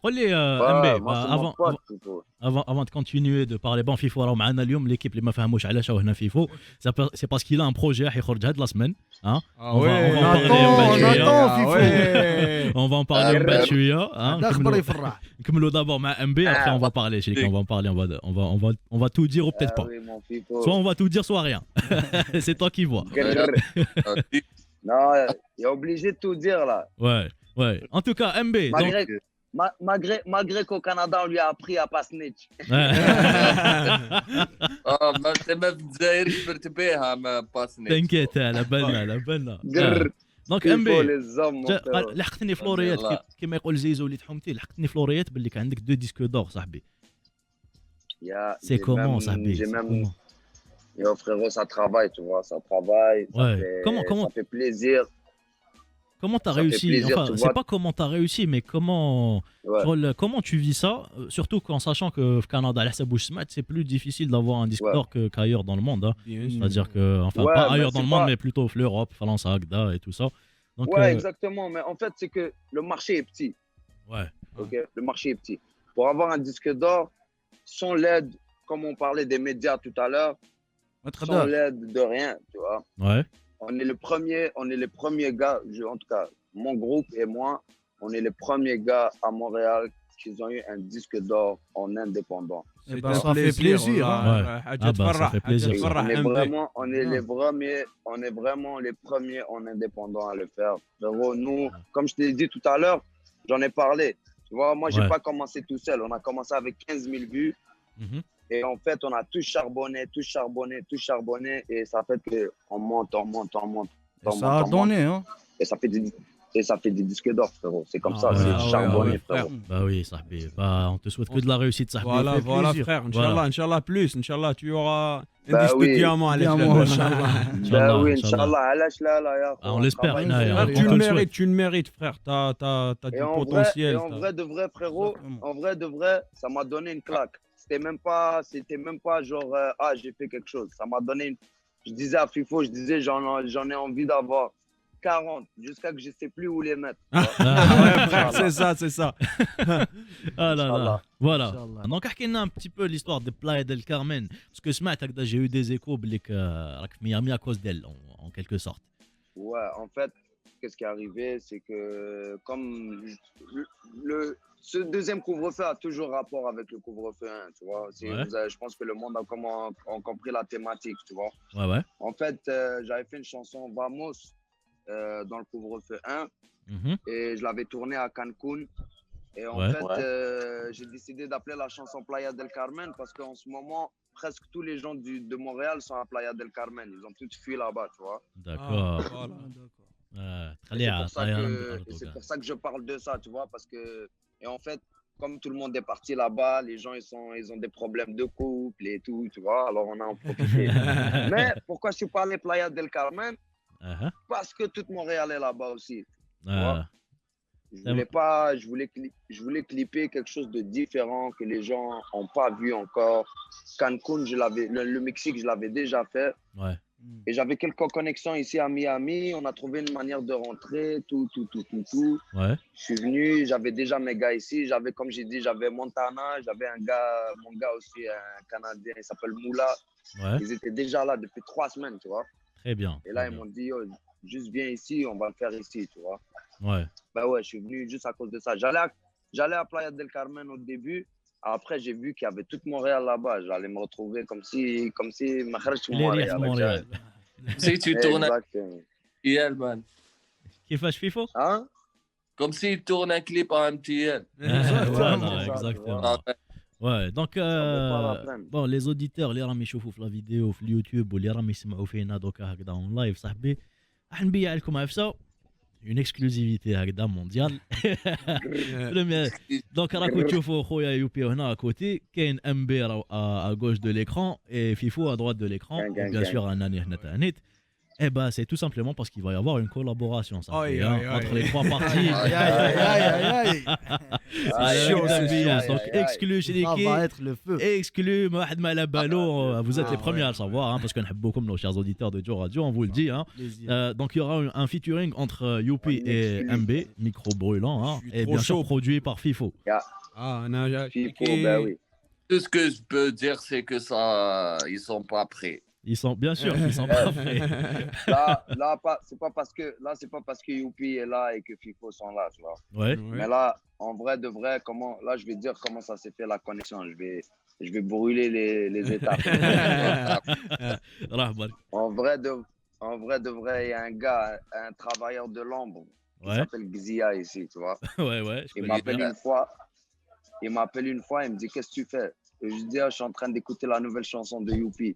[SPEAKER 1] قول لي
[SPEAKER 4] Ouais,
[SPEAKER 1] MB
[SPEAKER 4] moi, c'est mon pote, Fifo.
[SPEAKER 1] avant de continuer de parler bon فيفو راهو معنا اليوم l'équipe اللي ما فهموش علاش راهو هنا فيفو c'est parce qu'il a un projet راح يخرج هاد la semaine hein
[SPEAKER 3] Ah
[SPEAKER 1] On va en
[SPEAKER 3] ouais.
[SPEAKER 1] parler
[SPEAKER 2] on attend,
[SPEAKER 3] Ah
[SPEAKER 2] Fifo.
[SPEAKER 3] ouais.
[SPEAKER 1] on va en parler من بعد شويه
[SPEAKER 2] هذا خبر يفرح.
[SPEAKER 1] نكملوا d'abord مع MB après on va parler Chéric, on va en parler on va tout dire ou peut-être
[SPEAKER 4] Ah
[SPEAKER 1] pas
[SPEAKER 4] oui, mon Fifo.
[SPEAKER 1] soit on va tout dire soit rien c'est toi qui vois
[SPEAKER 4] Grrr. Non, il est obligé de tout dire, là.
[SPEAKER 1] ouais en tout cas MB donc
[SPEAKER 4] Malgré qu'au Canada, on lui a appris à pas snitch.
[SPEAKER 5] ما انت ما في الجزائر كبرت بها ما باسني.
[SPEAKER 1] t'inquiète على بالنا
[SPEAKER 4] Grrr.
[SPEAKER 1] دونك
[SPEAKER 4] Fifo,
[SPEAKER 1] MB
[SPEAKER 4] les hommes, mon frérot.
[SPEAKER 1] لحقتني فلوريات كما يقول زيزو اللي تحومتي لحقتني فلوريات باللي كان عندك 2 ديسك دور صاحبي سي كومون صاحبي
[SPEAKER 4] J'ai
[SPEAKER 1] c'est
[SPEAKER 4] même...
[SPEAKER 1] comment
[SPEAKER 4] Yo, frérot, ça travaille, tu vois, ça travaille.
[SPEAKER 1] Ouais. Comment
[SPEAKER 4] Ça fait plaisir.
[SPEAKER 1] Comment t'as
[SPEAKER 4] Ça fait
[SPEAKER 1] réussi
[SPEAKER 4] plaisir,
[SPEAKER 1] enfin
[SPEAKER 4] tu
[SPEAKER 1] c'est
[SPEAKER 4] vois.
[SPEAKER 1] pas comment t'as réussi mais
[SPEAKER 4] Ouais.
[SPEAKER 1] comment tu vis ça surtout qu'en sachant que au Canada على حسب واش سمعت c'est plus difficile d'avoir un disque
[SPEAKER 4] Ouais.
[SPEAKER 1] d'or qu'ailleurs dans le monde hein.
[SPEAKER 3] Bien sûr.
[SPEAKER 1] C'est-à-dire que enfin
[SPEAKER 4] Ouais,
[SPEAKER 1] pas
[SPEAKER 4] mais
[SPEAKER 1] ailleurs dans
[SPEAKER 4] c'est
[SPEAKER 1] le monde
[SPEAKER 4] pas-
[SPEAKER 1] mais plutôt l'Europe France Agda et tout ça donc
[SPEAKER 4] Ouais, exactement. Mais en fait, c'est que le marché est petit.
[SPEAKER 1] ouais
[SPEAKER 4] Ok, le marché est petit. Pour avoir un disque d'or, sans l'aide, comme on parlait des médias tout à l'heure, sans l'aide de rien, tu vois.
[SPEAKER 1] ouais
[SPEAKER 4] On est les premiers gars, en tout cas, mon groupe et moi, on est les premiers gars à Montréal qui ont eu un disque d'or en indépendant.
[SPEAKER 3] C'est
[SPEAKER 2] ben,
[SPEAKER 3] un
[SPEAKER 2] ça fait plaisir,
[SPEAKER 3] والله.
[SPEAKER 1] hein.
[SPEAKER 3] حاجة
[SPEAKER 1] Ah bah, ça
[SPEAKER 3] تفرح،
[SPEAKER 1] fait
[SPEAKER 3] حاجة
[SPEAKER 1] plaisir, ça.
[SPEAKER 3] تفرح
[SPEAKER 4] On est
[SPEAKER 3] MB.
[SPEAKER 4] vraiment, on est vraiment les premiers en indépendant à le faire. Frérot, nous, comme je t'ai dit tout à l'heure, j'en ai parlé. Tu vois, moi, j'ai
[SPEAKER 1] Ouais.
[SPEAKER 4] pas commencé tout seul. On a commencé avec 15 000 vues.
[SPEAKER 1] Mhm.
[SPEAKER 4] Et en fait, on a tout charbonné. Et ça fait qu'on monte.
[SPEAKER 2] Ça a donné, hein.
[SPEAKER 4] Et ça fait des disques d'or, frérot. C'est comme
[SPEAKER 1] Ah
[SPEAKER 4] ça,
[SPEAKER 1] ouais,
[SPEAKER 4] c'est
[SPEAKER 1] ah ouais,
[SPEAKER 4] charbonné,
[SPEAKER 3] ah ouais, frère.
[SPEAKER 4] frérot.
[SPEAKER 1] bah oui صاحبي bah on te souhaite que de la réussite صاحبي
[SPEAKER 3] Voilà,
[SPEAKER 1] ça fait
[SPEAKER 3] voilà,
[SPEAKER 1] plaisir.
[SPEAKER 3] frère.
[SPEAKER 1] Voilà.
[SPEAKER 3] Inch'Allah, plus. Inch'Allah, tu auras un
[SPEAKER 4] Bah
[SPEAKER 3] disque de
[SPEAKER 4] oui.
[SPEAKER 3] diamant à
[SPEAKER 2] Diamant,
[SPEAKER 3] l'échelle.
[SPEAKER 2] Inch'Allah.
[SPEAKER 4] Bah oui,
[SPEAKER 1] Inch'Allah.
[SPEAKER 4] Inch'Allah. علاش لا لا يا
[SPEAKER 1] Ah,
[SPEAKER 4] أخو.
[SPEAKER 1] on l'espère,
[SPEAKER 4] travaille
[SPEAKER 1] Naya.
[SPEAKER 4] fort.
[SPEAKER 1] On
[SPEAKER 3] Tu
[SPEAKER 1] te
[SPEAKER 3] le
[SPEAKER 1] le souhaite.
[SPEAKER 3] mérites, tu le mérites, frère. T'as du potentiel.
[SPEAKER 4] Et en vrai de vrai, frérot, en vrai de vrai, ça m'a donné une claque. C'était même pas genre, j'ai fait quelque chose. Ça m'a donné Je disais à FIFO, je disais, j'en ai envie d'avoir 40 jusqu'à que je ne sais plus où les mettre.
[SPEAKER 3] Ouais, frère, c'est ça.
[SPEAKER 1] Ah là là.
[SPEAKER 4] Inch'Allah.
[SPEAKER 1] Voilà.
[SPEAKER 2] Inch'Allah.
[SPEAKER 1] Donc احكي un petit peu l'histoire de Playa del Carmen parce que سمعت هكذا j'ai eu des échos بلي راك في ميامي à cause d'elle en quelque sorte.
[SPEAKER 4] Ouais, en fait, qu'est-ce qui est arrivé, c'est que comme ce deuxième couvre-feu a toujours rapport avec le couvre-feu 1, tu vois.
[SPEAKER 1] Ouais.
[SPEAKER 4] Je pense que le monde a compris la thématique, tu vois.
[SPEAKER 1] Ouais.
[SPEAKER 4] En fait, j'avais fait une chanson Vamos dans le couvre-feu 1
[SPEAKER 1] Mhm.
[SPEAKER 4] et je l'avais tournée à Cancun. Et en
[SPEAKER 1] Ouais.
[SPEAKER 4] fait, j'ai décidé d'appeler la chanson Playa del Carmen parce qu'en ce moment, presque tous les gens de Montréal sont à Playa del Carmen. Ils ont tous fui là-bas, tu vois.
[SPEAKER 1] D'accord.
[SPEAKER 3] Voilà.
[SPEAKER 1] آه،
[SPEAKER 4] Et
[SPEAKER 1] تخليها
[SPEAKER 4] c'est
[SPEAKER 1] طايرة من الأرض
[SPEAKER 4] et c'est
[SPEAKER 1] وكاع.
[SPEAKER 4] pour ça que je parle de ça, tu vois, parce que, et en fait, comme tout le monde est parti là-bas, les gens, ils ont des problèmes de couple et tout, tu vois, alors on a en profité. Mais pourquoi je suis pas allé Playa del Carmen?
[SPEAKER 1] أها.
[SPEAKER 4] Parce que toute Montréal est là-bas aussi.
[SPEAKER 1] آه.
[SPEAKER 4] Je voulais clipper quelque chose de différent que les gens n'ont pas vu encore. Cancun, le Mexique, je l'avais déjà fait.
[SPEAKER 1] Ouais.
[SPEAKER 4] Et j'avais quelques connexions ici à Miami. On a trouvé une manière de rentrer, tout.
[SPEAKER 1] Ouais.
[SPEAKER 4] Je suis venu, j'avais déjà mes gars ici. Comme j'ai dit, j'avais Montana, j'avais mon gars aussi, un Canadien, il s'appelle Moula.
[SPEAKER 1] Ouais.
[SPEAKER 4] Ils étaient déjà là depuis 3 semaines, tu vois.
[SPEAKER 1] Très bien.
[SPEAKER 4] Et là,
[SPEAKER 1] très
[SPEAKER 4] ils
[SPEAKER 1] bien.
[SPEAKER 4] m'ont dit, oh, juste viens ici, on va le faire ici, tu vois.
[SPEAKER 1] Ouais.
[SPEAKER 4] Ben ouais, je suis venu juste à cause de ça. J'allais à Playa del Carmen au début. Après, j'ai vu qu'il y avait toute Montréal là-bas. J'allais me retrouver comme si ma خرجت من
[SPEAKER 1] Les riches
[SPEAKER 4] Montréal.
[SPEAKER 1] Montréal.
[SPEAKER 5] Si tu tournes un
[SPEAKER 4] Exactement.
[SPEAKER 5] MTL, man.
[SPEAKER 1] كيفاش فيفو؟
[SPEAKER 4] Hein?
[SPEAKER 5] Comme s'il tourne un clip en MTL.
[SPEAKER 1] Voilà,
[SPEAKER 4] ça,
[SPEAKER 1] exactement. Ouais, donc
[SPEAKER 4] vaut pas la peine.
[SPEAKER 1] bon les auditeurs اللي راهم يشوفوا في لا فيديو في اليوتيوب واللي راهم يسمعوا فينا دوكا هكذا اون لايف صاحبي راح نبيع لكم عفسه اون اكسكلوزيفيتي هكذا مونديال دونك راكم تشوفوا خويا يوبي هنا كوتي كاين ام بي à gauche de l'écran et Fifo à droite de l'écran et bien sûr اناني هنا تانيت. Eh ben, c'est tout simplement parce qu'il va y avoir une collaboration ça,
[SPEAKER 3] Aïe,
[SPEAKER 1] hein,
[SPEAKER 3] aïe, aïe.
[SPEAKER 1] entre les trois parties.
[SPEAKER 2] Aïe.
[SPEAKER 1] C'est chaud cette ambiance. Donc
[SPEAKER 4] aïe.
[SPEAKER 1] exclu
[SPEAKER 2] Ça
[SPEAKER 1] Shiriki,
[SPEAKER 2] va être le feu.
[SPEAKER 1] exclu Mohamed Malabalo. Vous êtes les premiers
[SPEAKER 2] ouais.
[SPEAKER 1] à le savoir, hein, parce qu'on aime beaucoup nos chers auditeurs de Joe Radio, on vous le dit. Hein.
[SPEAKER 2] Plaisir.
[SPEAKER 1] Donc il y aura un featuring entre Youpi et MB, micro brûlant, hein,
[SPEAKER 3] Je suis
[SPEAKER 1] et
[SPEAKER 3] trop
[SPEAKER 1] bien sûr
[SPEAKER 3] chaud.
[SPEAKER 1] produit par Fifo.
[SPEAKER 3] Ah, non,
[SPEAKER 4] Fifo, ben oui.
[SPEAKER 5] Tout ce que je peux dire, c'est que ça, ils sont pas prêts.
[SPEAKER 1] Ils sont bien sûr, ils sont pas prêts.
[SPEAKER 4] C'est pas parce que Youpi est là et que Fifo sont là, tu vois.
[SPEAKER 1] Ouais.
[SPEAKER 4] Mais là, en vrai de vrai, là, je vais dire comment ça s'est fait la connexion. Je vais brûler les étapes.
[SPEAKER 1] Rahman.
[SPEAKER 4] En vrai de vrai, il y a un gars, un travailleur de l'ombre qui
[SPEAKER 1] Ouais.
[SPEAKER 4] s'appelle Xia ici, tu vois.
[SPEAKER 1] Ouais, ouais. je
[SPEAKER 4] Il
[SPEAKER 1] connais
[SPEAKER 4] m'appelle
[SPEAKER 1] bien.
[SPEAKER 4] une fois, il me dit qu'est-ce que tu fais? Et je lui dis, je suis en train d'écouter la nouvelle chanson de Youpi.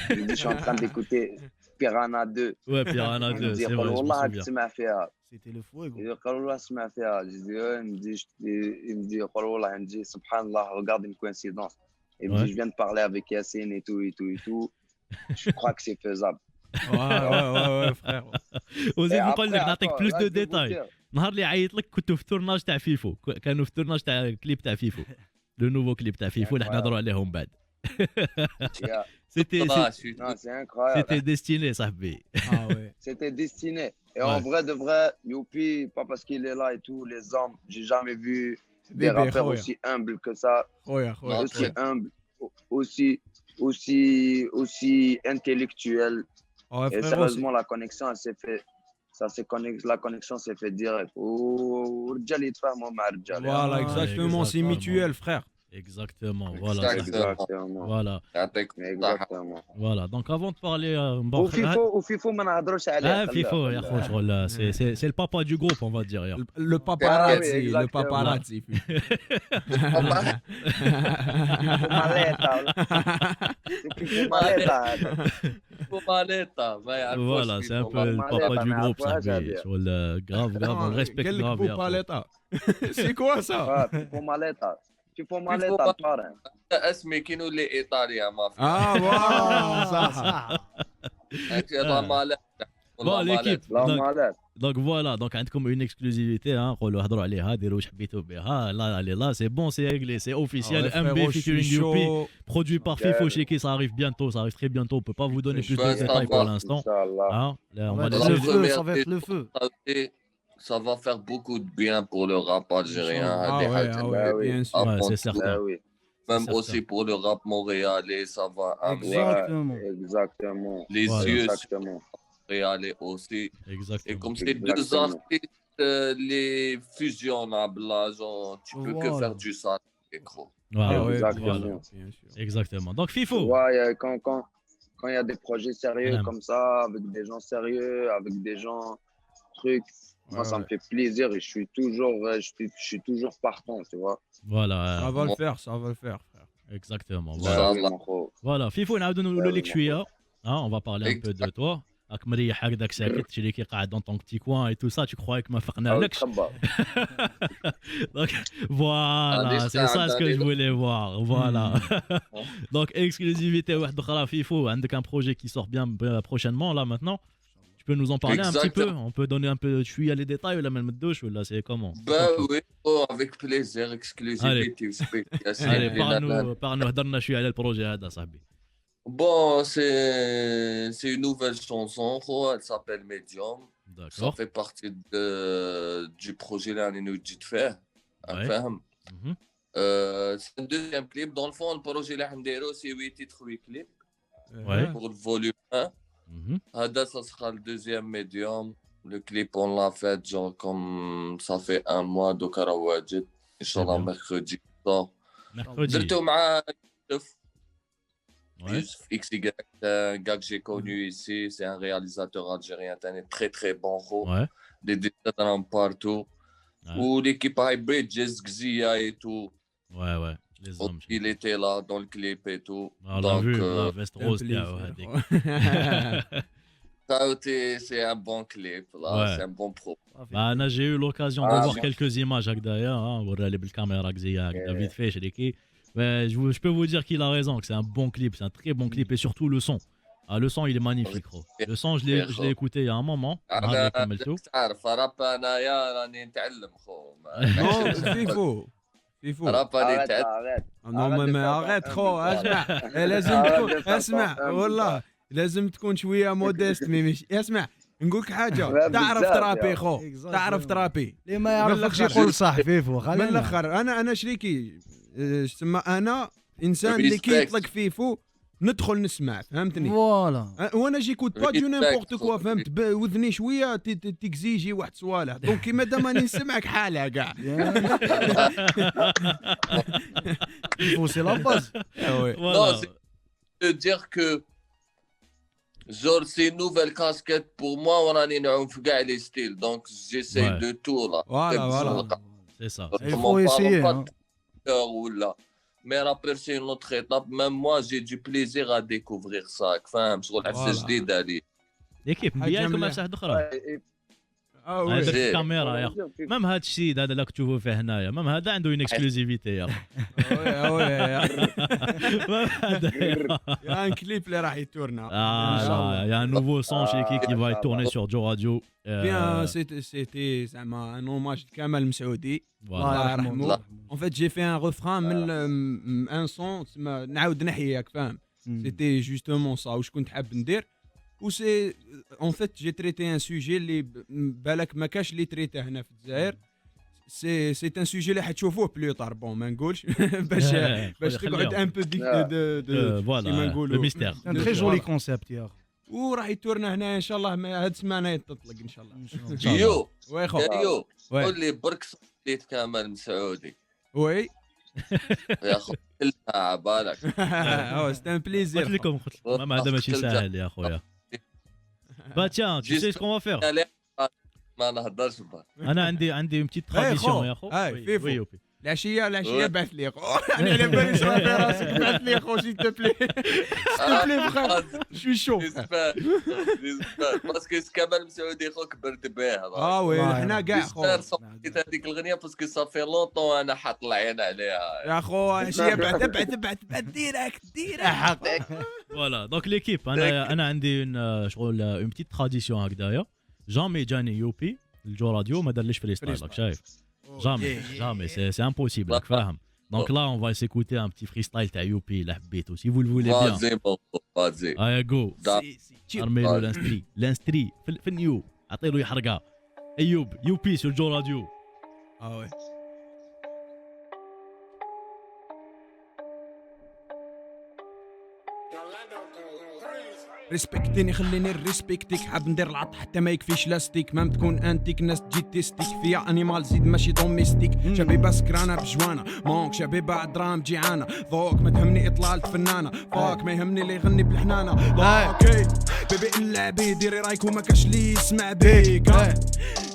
[SPEAKER 4] Je lui dis, je suis en train d'écouter Piranha 2.
[SPEAKER 1] Ouais, Piranha
[SPEAKER 4] Il me
[SPEAKER 1] 2,
[SPEAKER 4] dit,
[SPEAKER 1] c'est vrai, je me
[SPEAKER 4] والله
[SPEAKER 1] souviens.
[SPEAKER 4] تسمع فيها.
[SPEAKER 2] C'était le fuego.
[SPEAKER 4] Il dit, والله تسمع فيها. Je dis, il me dit, والله, il me dit, subhanallah, regarde une coïncidence. Il me
[SPEAKER 1] Ouais.
[SPEAKER 4] dit, je viens de parler avec Yassine et tout. Je crois que c'est faisable.
[SPEAKER 3] Ouais, frère.
[SPEAKER 1] وزيد
[SPEAKER 4] Et
[SPEAKER 1] نقول لك
[SPEAKER 4] après,
[SPEAKER 1] نعطيك
[SPEAKER 4] attends,
[SPEAKER 1] بلوس
[SPEAKER 4] là,
[SPEAKER 1] دو
[SPEAKER 4] je vais vous
[SPEAKER 1] ديتاي
[SPEAKER 4] dire.
[SPEAKER 1] نهار اللي عيط لك كنتوا في التورناج تاع فيفو كانوا في التورناج تاع الكليب تاع فيفو لو نوفو كليب تاع فيفو اللي نهضروا عليهم بعد
[SPEAKER 4] Yeah.
[SPEAKER 1] سيتي
[SPEAKER 5] Ah, je suis
[SPEAKER 4] Non, c'est incroyable.
[SPEAKER 1] سيتي ديستيني صاحبي
[SPEAKER 3] Ah ouais.
[SPEAKER 4] C'était destiné. Et
[SPEAKER 1] Ouais.
[SPEAKER 4] en vrai de vrai, Youpi, pas parce qu'il est là et tout, les hommes, j'ai jamais vu des
[SPEAKER 3] Bébé,
[SPEAKER 4] rappeurs
[SPEAKER 3] Khoya.
[SPEAKER 4] aussi humbles que ça,
[SPEAKER 3] Khoya.
[SPEAKER 4] aussi humbles, aussi intellectuels.
[SPEAKER 3] Ouais,
[SPEAKER 4] Et
[SPEAKER 3] frérot,
[SPEAKER 4] sérieusement, la connexion, elle s'est fait. La connexion s'est fait direct. Oh, رجال يتفاهموا مع رجال.
[SPEAKER 3] Voilà,
[SPEAKER 1] Ah,
[SPEAKER 3] exactement, c'est
[SPEAKER 1] exactement.
[SPEAKER 3] mutuel, frère.
[SPEAKER 1] exactement voilà
[SPEAKER 4] Exactement.
[SPEAKER 1] voilà voilà donc avant de parler
[SPEAKER 4] وفيفو ما نهضروش عليه.
[SPEAKER 1] فيفو يا خو شغل c'est le papa du groupe on va dire يا.
[SPEAKER 3] Le paparazzi,
[SPEAKER 4] Ah oui,
[SPEAKER 3] le
[SPEAKER 4] exactement.
[SPEAKER 3] paparazzi.
[SPEAKER 5] Maleta,
[SPEAKER 1] Voilà, c'est un peu le papa du groupe ça sur le grave on le respecte
[SPEAKER 3] Quel
[SPEAKER 1] grave
[SPEAKER 3] beau
[SPEAKER 1] يا خو.
[SPEAKER 3] paletta. C'est quoi ça?
[SPEAKER 4] فيفو ماليتا طارق.
[SPEAKER 5] اسمي كينو اللي ايطاليا ما في
[SPEAKER 3] Ah, voilà, ça.
[SPEAKER 5] مالتا
[SPEAKER 1] Bon, l'équipe.
[SPEAKER 4] لا
[SPEAKER 1] Donc,
[SPEAKER 4] مالات
[SPEAKER 1] donc voilà, donc عندكم une exclusivité, hein, نقولوا هضروا عليها ديروا واش حبيتوا بها, là, allez là, c'est bon, c'est réglé, c'est officiel. MB featuring Youpi, produit par Fifo Sheki, ça arrive bientôt, ça arrive très bientôt. On peut pas vous donner plus de détails pour l'instant.
[SPEAKER 4] Inch'Allah.
[SPEAKER 1] Hein, là, on va
[SPEAKER 2] Ça va
[SPEAKER 1] laisser.
[SPEAKER 2] être le feu, ça va être le feu.
[SPEAKER 5] Ça va faire beaucoup de bien pour le rap algérien.
[SPEAKER 3] Ah ouais, bien sûr.
[SPEAKER 1] Ouais, c'est certain.
[SPEAKER 4] Ah oui,
[SPEAKER 5] Même
[SPEAKER 1] certain.
[SPEAKER 5] aussi pour le rap montréalais, ça va amener
[SPEAKER 2] Exactement.
[SPEAKER 4] exactement.
[SPEAKER 5] les
[SPEAKER 1] Voilà.
[SPEAKER 5] yeux sur
[SPEAKER 4] Exactement.
[SPEAKER 5] le montréalais aussi. Et
[SPEAKER 1] Exactement.
[SPEAKER 5] comme c'est deux
[SPEAKER 4] Exactement.
[SPEAKER 5] artistes les fusionnables, là, genre, tu peux que
[SPEAKER 2] Voilà.
[SPEAKER 5] faire du sale, gros.
[SPEAKER 1] Voilà,
[SPEAKER 3] Ah ouais,
[SPEAKER 4] Exactement.
[SPEAKER 3] bien sûr.
[SPEAKER 1] exactement. Donc Fifo.
[SPEAKER 4] Ouais, quand il y a des projets sérieux
[SPEAKER 1] Ouais.
[SPEAKER 4] comme ça, avec des gens sérieux, avec des gens trucs, moi ça me fait plaisir et je suis toujours partant, tu vois.
[SPEAKER 1] Voilà,
[SPEAKER 3] Ça va le faire, ça va le faire, frère.
[SPEAKER 1] exactement.
[SPEAKER 5] Ouais.
[SPEAKER 1] Voilà,
[SPEAKER 4] Oui, mon gros.
[SPEAKER 1] voilà. Fifo, نعاودوا نقولوا
[SPEAKER 4] Ouais,
[SPEAKER 1] لك شوية. Hein, on va parler un peu de
[SPEAKER 5] Exact.
[SPEAKER 1] toi. راك مريح هكذاك ساكت شي اللي كي قاعد dans ton petit coin et tout ça, tu croyais que ما
[SPEAKER 4] Ah,
[SPEAKER 1] فقنالكش.
[SPEAKER 4] تخبى.
[SPEAKER 1] Donc voilà, c'est ça ce que je voulais voir. Voilà. Donc exclusivité واحدة أخرى Fifo, عندك un projet qui sort bien prochainement là maintenant. Tu peux nous en parler un petit peu?
[SPEAKER 5] Exactement.
[SPEAKER 1] On peut donner un peu شوية les détails ولا ما نمدوش ولا c'est comment?
[SPEAKER 5] Ben oui, oh, avec plaisir, exclusivité.
[SPEAKER 1] Allez, parle-nous هضرنا شوية على البروجي هذا صاحبي.
[SPEAKER 5] Bon, c'est une nouvelle chanson, gros, elle s'appelle Medium. Ça
[SPEAKER 1] D'accord.
[SPEAKER 5] fait partie du projet là, nous dit de faire.
[SPEAKER 1] Ouais.
[SPEAKER 5] فاهم؟
[SPEAKER 1] Mhm.
[SPEAKER 5] C'est un deuxième clip. Dans le fond, le projet là, c'est 8 titres, 8 clips
[SPEAKER 1] Ouais.
[SPEAKER 5] pour le volume 1.
[SPEAKER 1] Mhm.
[SPEAKER 5] Hada, ça sera le deuxième médium. Le clip, on l'a fait genre comme ça fait un mois de Karawadjid. Inch'Allah,
[SPEAKER 1] bien.
[SPEAKER 5] mercredi. sort.
[SPEAKER 1] Mercredi.
[SPEAKER 5] درتو مع
[SPEAKER 1] Ouais.
[SPEAKER 5] Yusuf XY, un gars que j'ai connu ici. C'est un réalisateur algérien, très très bon. Gros.
[SPEAKER 1] Ouais.
[SPEAKER 5] Des dessins partout.
[SPEAKER 1] Ouais.
[SPEAKER 5] Ou l'équipe Hybrid, Jess Gzia et tout.
[SPEAKER 1] Ouais, ouais. Les hommes.
[SPEAKER 5] Il était là dans le clip et tout.
[SPEAKER 1] On l'a vu, la veste
[SPEAKER 3] Un
[SPEAKER 1] rose.
[SPEAKER 3] plaisir.
[SPEAKER 1] تاعو هذيك.
[SPEAKER 5] C'est un bon clip, là.
[SPEAKER 1] Ouais.
[SPEAKER 5] C'est un bon pro.
[SPEAKER 1] Bah, أنا j'ai eu l'occasion de
[SPEAKER 5] Ah,
[SPEAKER 1] voir
[SPEAKER 5] bien.
[SPEAKER 1] quelques images هكذايا, hein, ورا لي بالكاميرا هكذايا هكذا vite fait شريكي. Mais je peux vous dire qu'il a raison, que c'est un bon clip, c'est un très bon clip et surtout le son. Ah, le son il est magnifique, gros. Le son je l'ai écouté il y a un moment.
[SPEAKER 5] أنا
[SPEAKER 1] هذا كملته.
[SPEAKER 5] تعرف راب انايا راني نتعلم خو
[SPEAKER 3] Non, فيفو فيفو
[SPEAKER 5] راب راني
[SPEAKER 4] Arrête,
[SPEAKER 5] نتعلم
[SPEAKER 4] arrête.
[SPEAKER 3] نو ما اريت خو اسمع لازم تكون اسمع والله لازم تكون شويه موديست مش اسمع نقول لك حاجه
[SPEAKER 4] لا،
[SPEAKER 3] تعرف
[SPEAKER 4] بزاف
[SPEAKER 3] ترابي
[SPEAKER 4] يا.
[SPEAKER 3] خو تعرف ترابي
[SPEAKER 2] اللي ما يعرفكش
[SPEAKER 3] الآخر.
[SPEAKER 2] يقول صح فيفو
[SPEAKER 3] من
[SPEAKER 2] خلينا
[SPEAKER 3] الاخر انا شريكي تسمى انا انسان
[SPEAKER 5] Respect.
[SPEAKER 3] اللي كي يطلق فيفو ندخل نسمع فهمتني
[SPEAKER 2] فوالا
[SPEAKER 3] وانا جيكوت با دو
[SPEAKER 5] Respect.
[SPEAKER 3] نيمبورت كوا فهمت وذني شويه تكزيجي واحد صوالح دونك مادام راني نسمعك حالها كاع
[SPEAKER 2] فيفو سي لا باز
[SPEAKER 3] وي
[SPEAKER 1] Voilà.
[SPEAKER 5] de dire que genre c'est une nouvelle casquette pour moi وراني نعوم في كاع les styles donc j'essaie
[SPEAKER 1] Ouais.
[SPEAKER 5] de tout là
[SPEAKER 3] Voilà, voilà.
[SPEAKER 1] C'est ça.
[SPEAKER 2] Il
[SPEAKER 5] Comment
[SPEAKER 2] faut
[SPEAKER 5] on parle
[SPEAKER 2] essayer,
[SPEAKER 5] pas
[SPEAKER 2] hein.
[SPEAKER 5] de cœur ou là. Mais après, c'est une autre étape. Même moi, j'ai du plaisir à découvrir ça. Enfin, sur la
[SPEAKER 3] Voilà.
[SPEAKER 5] جديد هذه.
[SPEAKER 1] l'équipe
[SPEAKER 3] حاجة
[SPEAKER 1] نبيع لكم
[SPEAKER 3] مليحة.
[SPEAKER 1] واحد اخرى.
[SPEAKER 3] اه وي
[SPEAKER 1] هذاك
[SPEAKER 5] زين.
[SPEAKER 1] الكاميرا يا اخو. مام هذا الشيء هذا اللي تشوفوا فيه هنايا, مام هذا عنده اون اكسكلوزيفيتي يا اخو. مام هذا
[SPEAKER 3] يا ان كليب اللي راح يتورنا
[SPEAKER 1] Ah
[SPEAKER 3] ان شاء
[SPEAKER 1] là,
[SPEAKER 3] الله
[SPEAKER 1] il y a un nouveau son chez qui va être tourné sur Joe Radio.
[SPEAKER 3] بيان سيتي زعما ان اوماج كمال مسعودي
[SPEAKER 1] Voilà.
[SPEAKER 3] الله يرحمه
[SPEAKER 5] لا.
[SPEAKER 3] En fait, j'ai fait un refrain من un son تسمى نعاود نحييك فاهم سيتي جوستومون سا واش كنت حاب ندير و سي اون فيت جي تريتي ان سوجي اللي بالك ما كاش اللي تريته هنا في الجزائر سي ان سوجي اللي حتشوفوه بلو طار بون ما نقولش باش تقعد ان بو دو
[SPEAKER 1] Voilà,
[SPEAKER 3] كيما
[SPEAKER 1] le
[SPEAKER 3] نقولوا
[SPEAKER 1] mystère.
[SPEAKER 2] ان تري جولي كونسيبت يا اخو
[SPEAKER 3] وراح يتورنا هنا ان شاء الله هاد السمانه تطلق ان شاء الله
[SPEAKER 2] ان شاء الله
[SPEAKER 5] يو
[SPEAKER 3] وي خو
[SPEAKER 5] يو
[SPEAKER 3] وي
[SPEAKER 5] قول لي برك صديت كمال مسعودي.
[SPEAKER 3] وي
[SPEAKER 5] يا اخو كلها عبالك.
[SPEAKER 3] سي ان
[SPEAKER 1] قلت
[SPEAKER 3] بليزير
[SPEAKER 1] لكم مام هذا ماشي ساهل يا خويا. Bah tiens, tu sais ce qu'on va faire.
[SPEAKER 5] ما نهضرش بها.
[SPEAKER 1] انا عندي une petite tradition
[SPEAKER 3] خو.
[SPEAKER 1] يا اخو.
[SPEAKER 3] هاي،
[SPEAKER 1] Oui,
[SPEAKER 3] فيفو.
[SPEAKER 1] oui, Youpi.
[SPEAKER 3] العشيه بعث لي خو انا على بالي صافي راسك بعث لي خو سي تو بلي سي بلي فخير شوي شو
[SPEAKER 5] باسكو كمال مسعودي خو كبرت به.
[SPEAKER 3] وي حنا كاع خو
[SPEAKER 5] صديت هذيك الاغنيه باسكو صافي لونطون انا حاط العين عليها.
[SPEAKER 3] يا خو عشيه بعث ديريكت حق
[SPEAKER 1] فوالا دونك ليكيب انا عندي شغل اون بتيت تراديسيون هكذايا جامي جاني يوبي الجو راديو ما دارليش فريستايل راك شايف جامي سي امبوسيبل راك فاهم دونك لا اون فا سيكوتي ان بتي فريستايل تاع يوبي الا حبيتو سي فو الفولي بيان
[SPEAKER 5] فازي فازي
[SPEAKER 1] ايا جو ارميلو لانستري في النيو عطيلو يحرقها ايوب يوبي سور جو راديو
[SPEAKER 3] وي ريسبكتيني خليني نريسبكتيك حاب ندير العط حتى ما يكفيش لاستيك مام تكون انتيك ناس تجي تيستيك فيا انيمال زيد ماشي دوميستيك شبيبه سكرانه بجوانه مونك شبيبه دراهم جيعانه ذوق ما تهمني اطلالة فنانه فاك ما يهمني اللي يغني بالحنانه اوكي بيبي اللعبي ديري رايك وما كاش لي يسمع بيك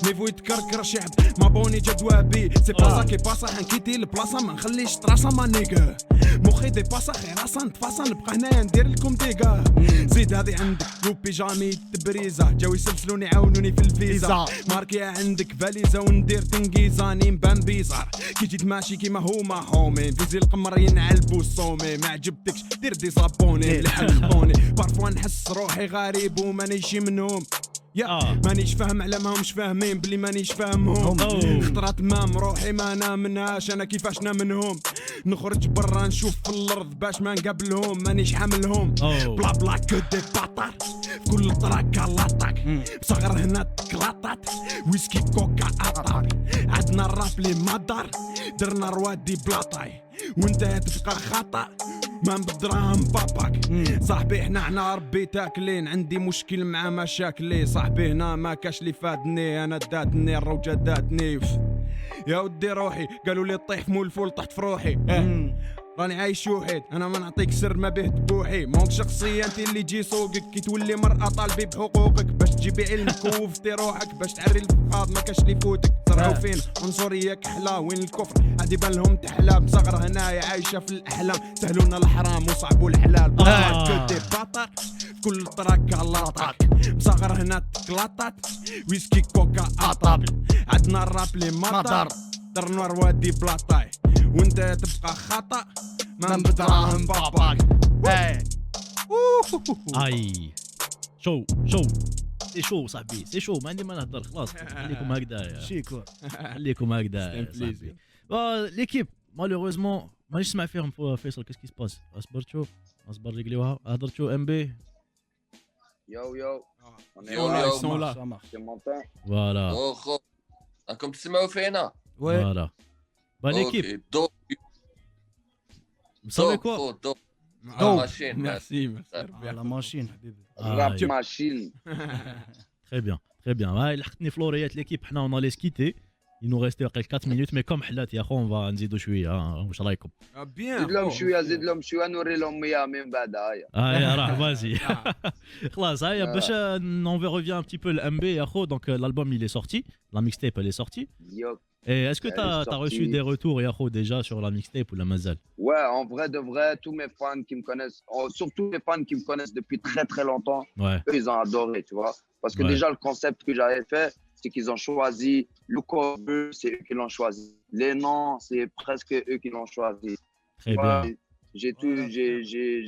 [SPEAKER 3] نيفو يتكركر شعب ما بوني جدوى بي سي باسا كي باسا حنكيتي البلاصه ما نخليش طراسه ما نيكا مخي دي باسا خير راسا نتفاصل نبقى هنايا ندير لكم ديكا زيد هذه عندك يوبي جامي تبريزه جاو يسلسلوني عاونوني في الفيزا ماركيا عندك فاليزه وندير تنقيزاني مبان بيزار كي جيت ماشي كيما هما هومي فيزي القمر ينعلبو الصومي ما عجبتكش دير دي صابوني اللي حلقوني بارفوا نحس روحي غريب ومانيش منهم مانيش فاهم على ما همش فاهمين بلي مانيش فاهمهم خطرات مام روحي ما نامناش انا كيفاش نامنهم نخرج برا نشوف في الارض باش ما نقابلهم مانيش حاملهم بلا بلا كو دي باطار في كل طراكه لاطاك بصغر هنا تكلاطات ويسكي كوكا اطاك عندنا الراب لي مدار درنا روادي بلاطاي وانت تبقى خطا ما بدراهم باباك صاحبي حنا ربي تاكلين عندي مشكل مع مشاكلي صاحبي هنا ما كاش لي فادني انا داتني الروجه داتني يا ودي روحي قالوا لي طيح في مول الفول طحت في روحي راني عايش وحيد انا ما نعطيك سر ما به تبوحي مونك شخصيه انت اللي تجي سوقك كي تولي مرأة طالبي بحقوقك باش تجيبي علمك ووفتي روحك باش تعري الفقاد ما كاش لي فوتك زرعوا فين عنصريه كحلا وين الكفر عادي بان لهم تحلى مصغر هنايا عايشه في الاحلام سهلونا الحرام وصعبوا الحلال كدي باطر كل طراكه لاطاك مصغر هنا تكلاطات ويسكي كوكا اطاب عندنا الراب لي مطر درنا روادي بلاطاي وانت تبقى خطا ما بدراهم باباك
[SPEAKER 1] اي شو سي شو صاحبي سي شو ما عندي ما نهضر خلاص خليكم هكذا
[SPEAKER 2] شيكو
[SPEAKER 1] خليكم هكذا ليكيب مالوغوزمون مانيش نسمع فيهم فيصل كيس كي سباس اصبر رجليوها هضرتو ام بي
[SPEAKER 4] يو
[SPEAKER 1] فوالا
[SPEAKER 5] اخو راكم تسمعوا فينا
[SPEAKER 1] فوالا با ليكيب مسويكوا
[SPEAKER 5] ماشين
[SPEAKER 3] ميرسي
[SPEAKER 2] على ماشين حبيبي
[SPEAKER 4] راب ماشين
[SPEAKER 1] تري بيان هاي لحقتني فلوريات ليكيب حنا اون لي سكيتي ينو ريستي واقيلا 4 مينوت مي كوم حلات يا خو فا نزيدو شويه واش رايكم
[SPEAKER 3] بيان
[SPEAKER 4] زيد لهم شويه نوري لهم اياه من بعد
[SPEAKER 1] هيا راه فازي خلاص هيا باش نون في ريفيان ان بتي بو الام بي يا خو دونك l'album il est sorti la mixtape elle est sortie et est-ce que t'as reçu des retours ya خو déjà sur la mixtape ou la mazal?
[SPEAKER 4] Ouais, en vrai de vrai, tous mes fans qui me connaissent, surtout les fans qui me connaissent depuis très très longtemps, eux ils ont adoré, tu vois, parce que déjà le concept que j'avais fait, c'est qu'ils ont choisi le cover, c'est eux qui l'ont choisi, les noms, c'est presque eux qui l'ont choisi.
[SPEAKER 1] Très bien.